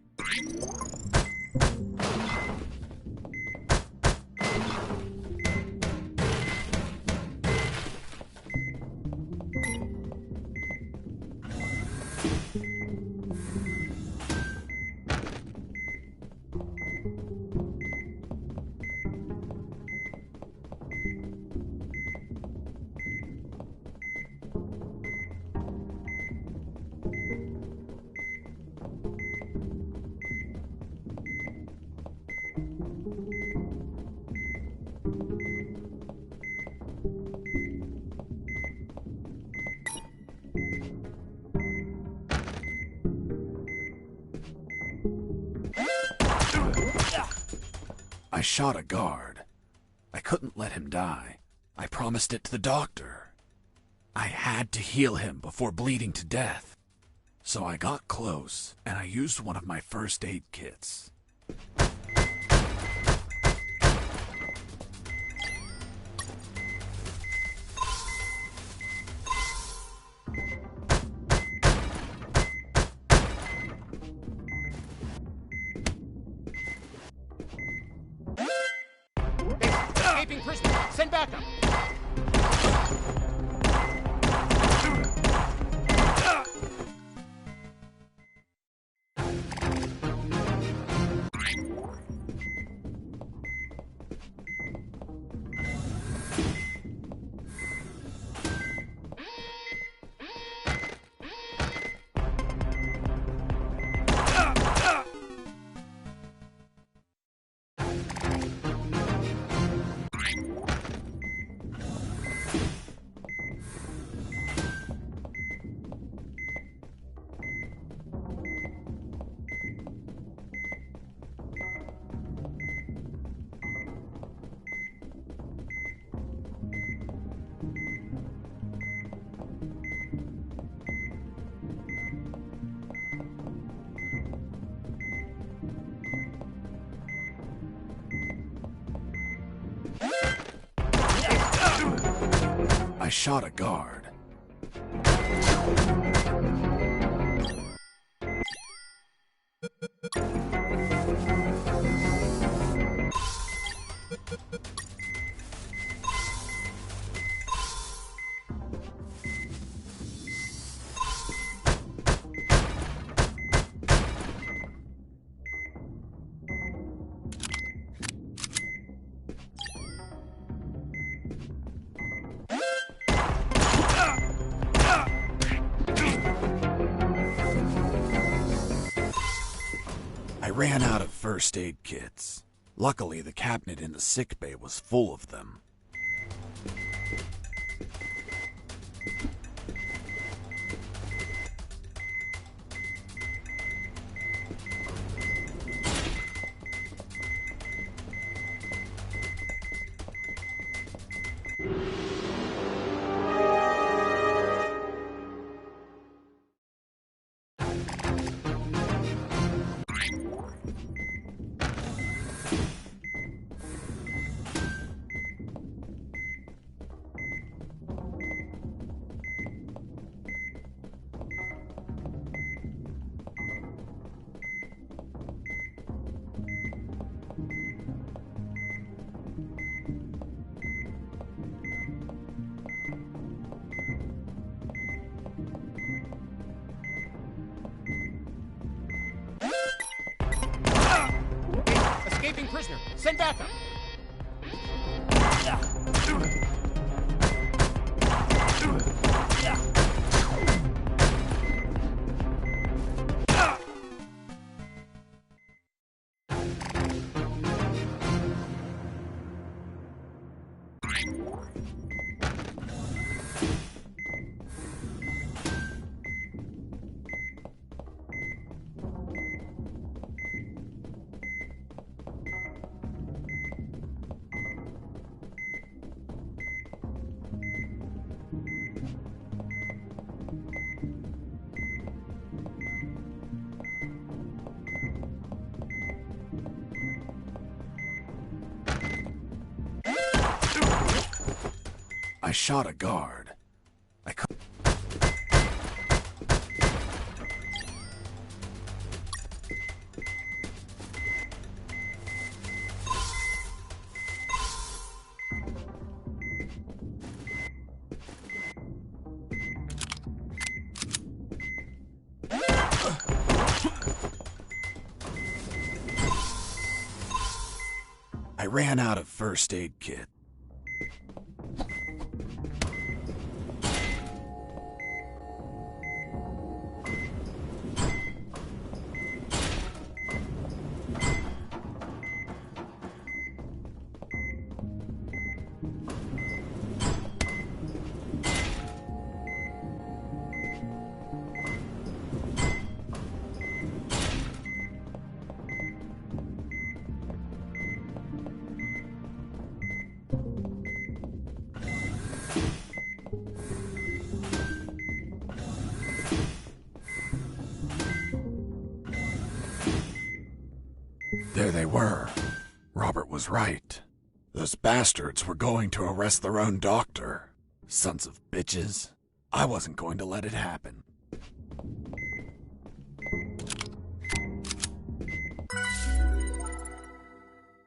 shot a guard. I couldn't let him die. I promised it to the doctor. I had to heal him before bleeding to death. So I got close, and I used one of my first aid kits. Escaping prisoner! Send backup! I shot a guard. I ran out of first aid kits. Luckily, the cabinet in the sick bay was full of them. Escaping prisoner! Send backup! I shot a guard. I ran out of first aid kit. There they were. Robert was right. Those bastards were going to arrest their own doctor. Sons of bitches. I wasn't going to let it happen.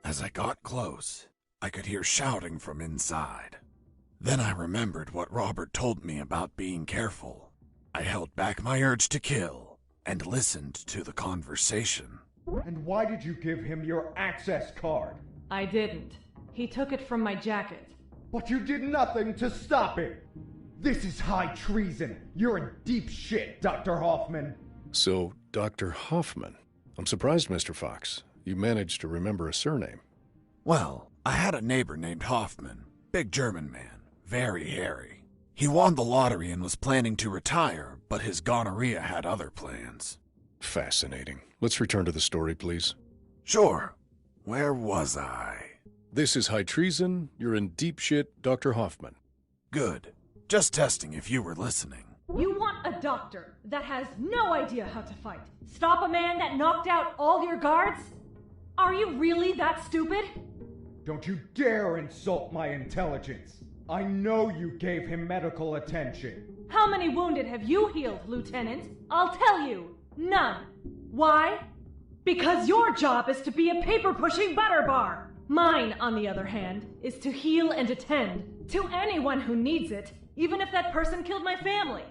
As I got close, I could hear shouting from inside. Then I remembered what Robert told me about being careful. I held back my urge to kill and listened to the conversation. And why did you give him your access card? I didn't. He took it from my jacket. But you did nothing to stop it! This is high treason! You're in deep shit, Dr. Hoffman! So, Dr. Hoffman. I'm surprised, Mr. Fox. You managed to remember a surname. Well, I had a neighbor named Hoffman. Big German man. Very hairy. He won the lottery and was planning to retire, but his gonorrhea had other plans. Fascinating. Let's return to the story, please. Sure. Where was I? This is high treason. You're in deep shit, Dr. Hoffman. Good. Just testing if you were listening. You want a doctor that has no idea how to fight. Stop a man that knocked out all your guards? Are you really that stupid? Don't you dare insult my intelligence. I know you gave him medical attention. How many wounded have you healed, Lieutenant? I'll tell you. None. Why? Because your job is to be a paper-pushing butterbar. Mine, on the other hand, is to heal and attend to anyone who needs it, even if that person killed my family.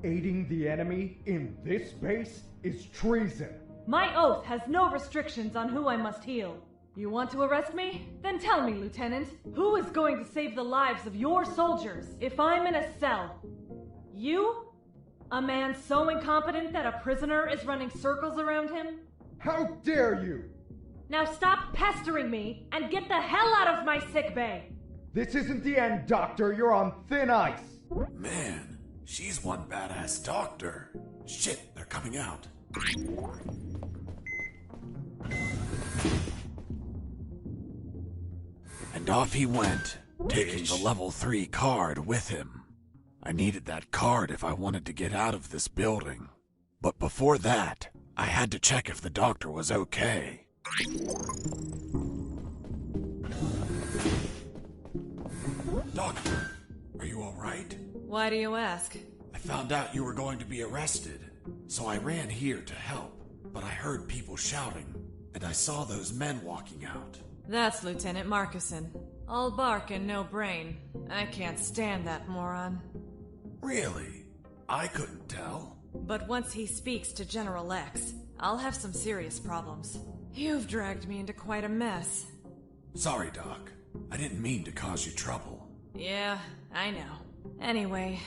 Aiding the enemy in this base is treason. My oath has no restrictions on who I must heal. You want to arrest me? Then tell me, Lieutenant, who is going to save the lives of your soldiers if I'm in a cell? You? A man so incompetent that a prisoner is running circles around him? How dare you! Now stop pestering me and get the hell out of my sickbay! This isn't the end, Doctor. You're on thin ice. Man, she's one badass doctor. Shit, they're coming out. And off he went, taking the level 3 card with him. I needed that card if I wanted to get out of this building. But before that, I had to check if the doctor was okay. Doctor, are you alright? Why do you ask? I found out you were going to be arrested, so I ran here to help. But I heard people shouting, and I saw those men walking out. That's Lieutenant Marcuson. All bark and no brain. I can't stand that moron. Really? I couldn't tell. But once he speaks to General X, I'll have some serious problems. You've dragged me into quite a mess. Sorry, Doc. I didn't mean to cause you trouble. Yeah, I know. Anyway,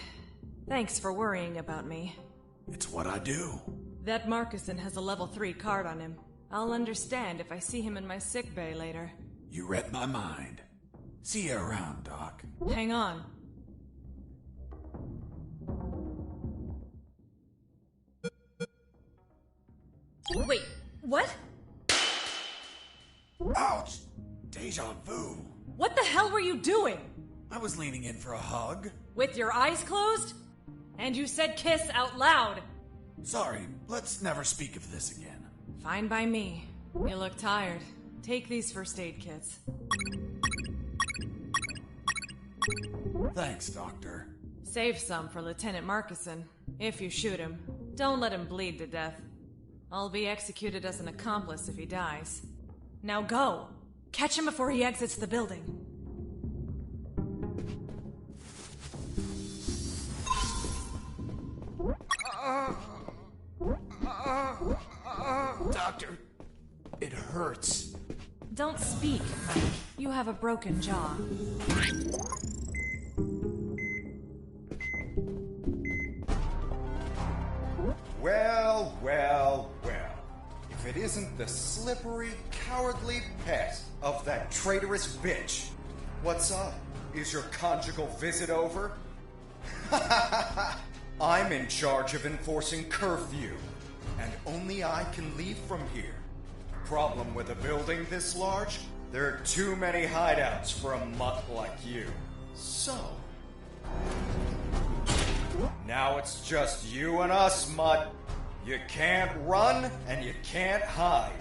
thanks for worrying about me. It's what I do. That Marcuson has a level 3 card on him. I'll understand if I see him in my sickbay later. You read my mind. See you around, Doc. Hang on. Wait, what? Ouch! Deja vu. What the hell were you doing? I was leaning in for a hug. With your eyes closed? And you said kiss out loud. Sorry, let's never speak of this again. Fine by me. You look tired. Take these first aid kits. Thanks, Doctor. Save some for Lieutenant Marcuson. If you shoot him, don't let him bleed to death. I'll be executed as an accomplice if he dies. Now go! Catch him before he exits the building. Doctor, it hurts. Don't speak, Mike. You have a broken jaw. Well, well, well. If it isn't the slippery, cowardly pet of that traitorous bitch. What's up? Is your conjugal visit over? I'm in charge of enforcing curfew, and only I can leave from here. Problem with a building this large? There are too many hideouts for a mutt like you. So, now it's just you and us, mutt. You can't run and you can't hide.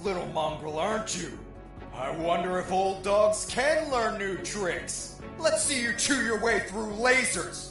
tough little mongrel, aren't you? I wonder if old dogs can learn new tricks. Let's see you chew your way through lasers.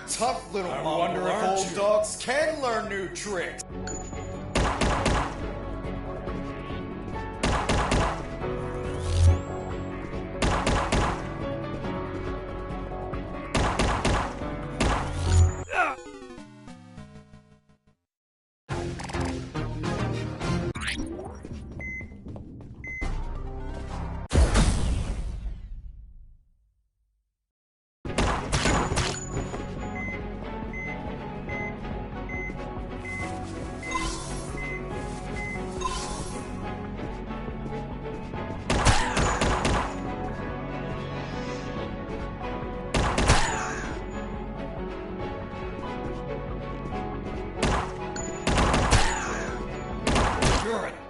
Tough little mongrel. I wonder if old dogs can learn new tricks.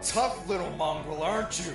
Tough little mongrel, aren't you?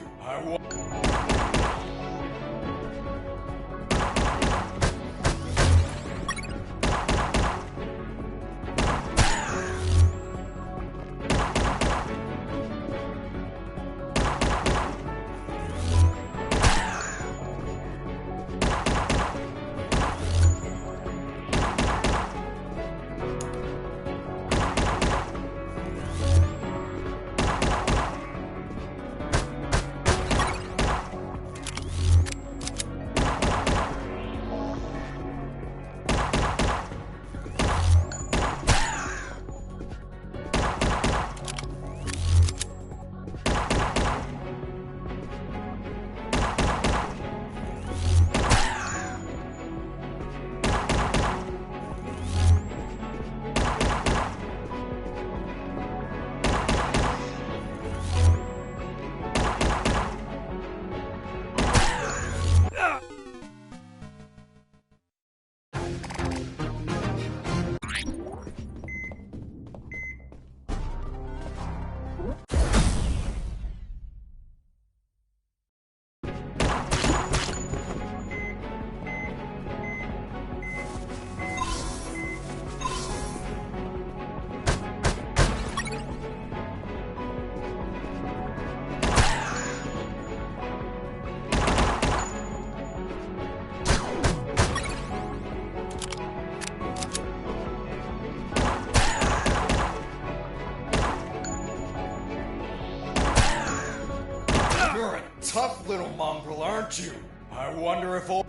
Tough little mongrel, aren't you? I wonder if old...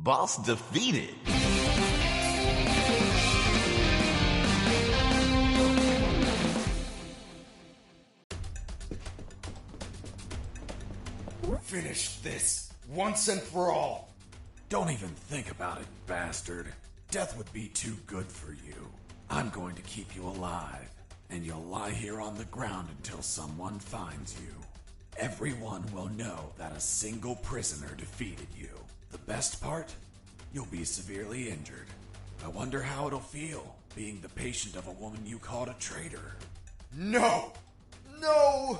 Boss defeated. Finish this once and for all. Don't even think about it, bastard. Death would be too good for you. I'm going to keep you alive. and you'll lie here on the ground until someone finds you. Everyone will know that a single prisoner defeated you. The best part? You'll be severely injured. I wonder how it'll feel, being the patient of a woman you called a traitor. No! No!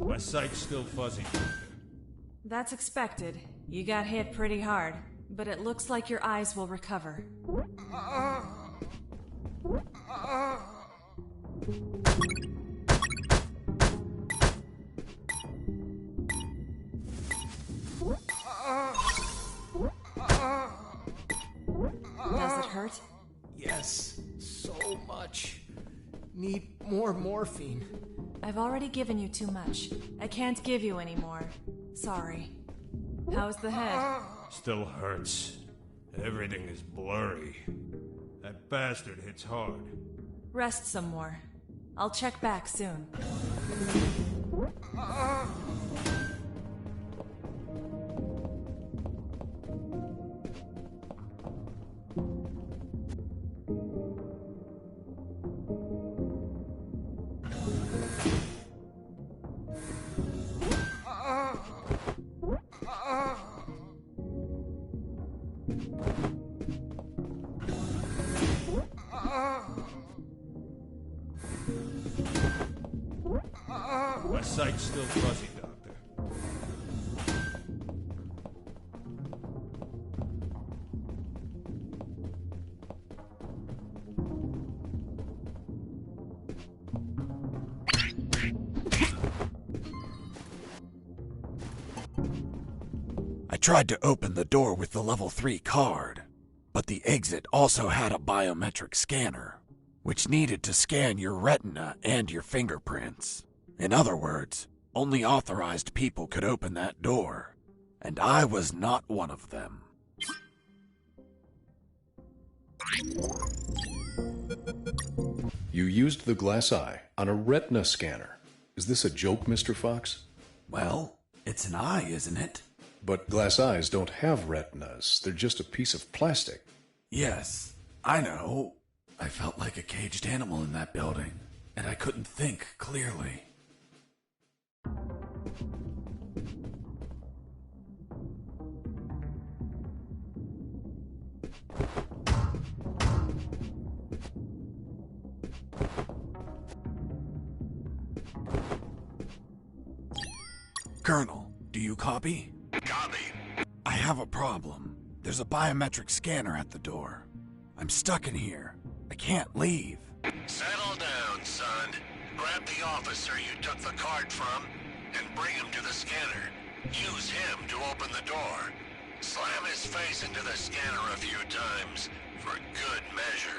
My sight's still fuzzy. That's expected. You got hit pretty hard, but it looks like your eyes will recover. Does it hurt? Yes, so much. Need more morphine. I've already given you too much. I can't give you any more. Sorry. How's the head? Still hurts. Everything is blurry. That bastard hits hard. Rest some more. I'll check back soon. My sight's still fuzzy, Doctor. I tried to open the door with the level 3 card, but the exit also had a biometric scanner, which needed to scan your retina and your fingerprints. In other words, only authorized people could open that door, and I was not one of them. You used the glass eye on a retina scanner. Is this a joke, Mr. Fox? Well, it's an eye, isn't it? But glass eyes don't have retinas. They're just a piece of plastic. Yes, I know. I felt like a caged animal in that building, and I couldn't think clearly. Colonel, do you copy? Copy. I have a problem. There's a biometric scanner at the door. I'm stuck in here. I can't leave. Settle down, son. Grab the officer you took the card from and bring him to the scanner. Use him to open the door. Slam his face into the scanner a few times for good measure.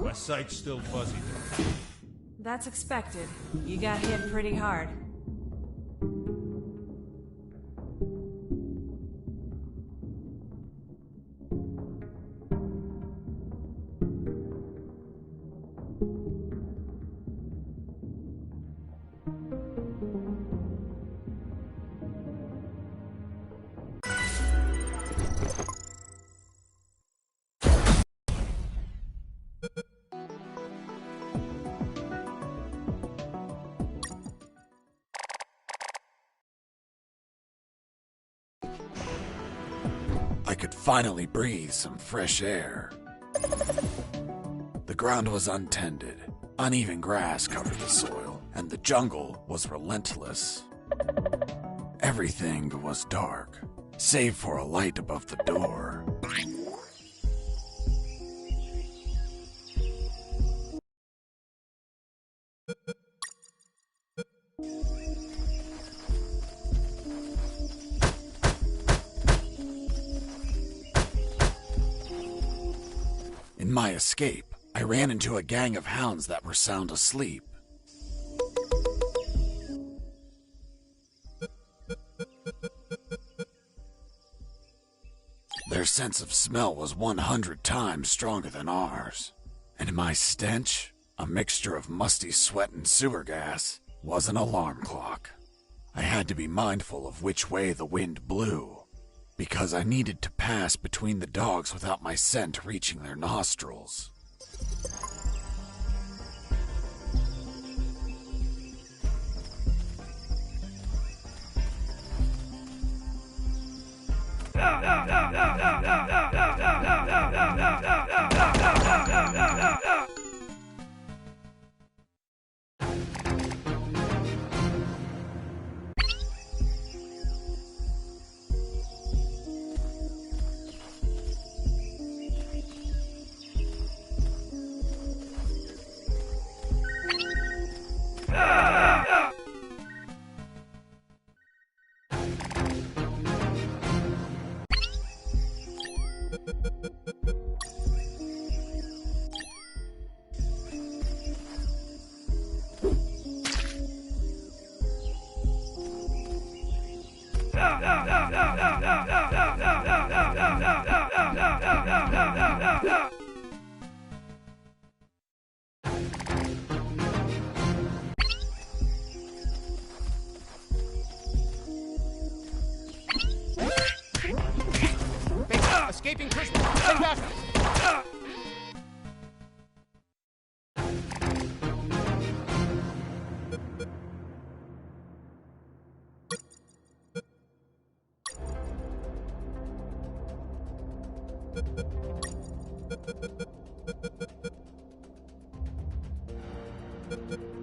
My sight's still fuzzy, Doctor. That's expected. You got hit pretty hard. I could finally breathe some fresh air. The ground was untended. Uneven grass covered the soil, and the jungle was relentless. Everything was dark, save for a light above the door. In my escape, I ran into a gang of hounds that were sound asleep. Their sense of smell was 100 times stronger than ours, and my stench, a mixture of musty sweat and sewer gas, was an alarm clock. I had to be mindful of which way the wind blew, because I needed to pass between the dogs without my scent reaching their nostrils. Escaping Christmas! Stay back! Thank you.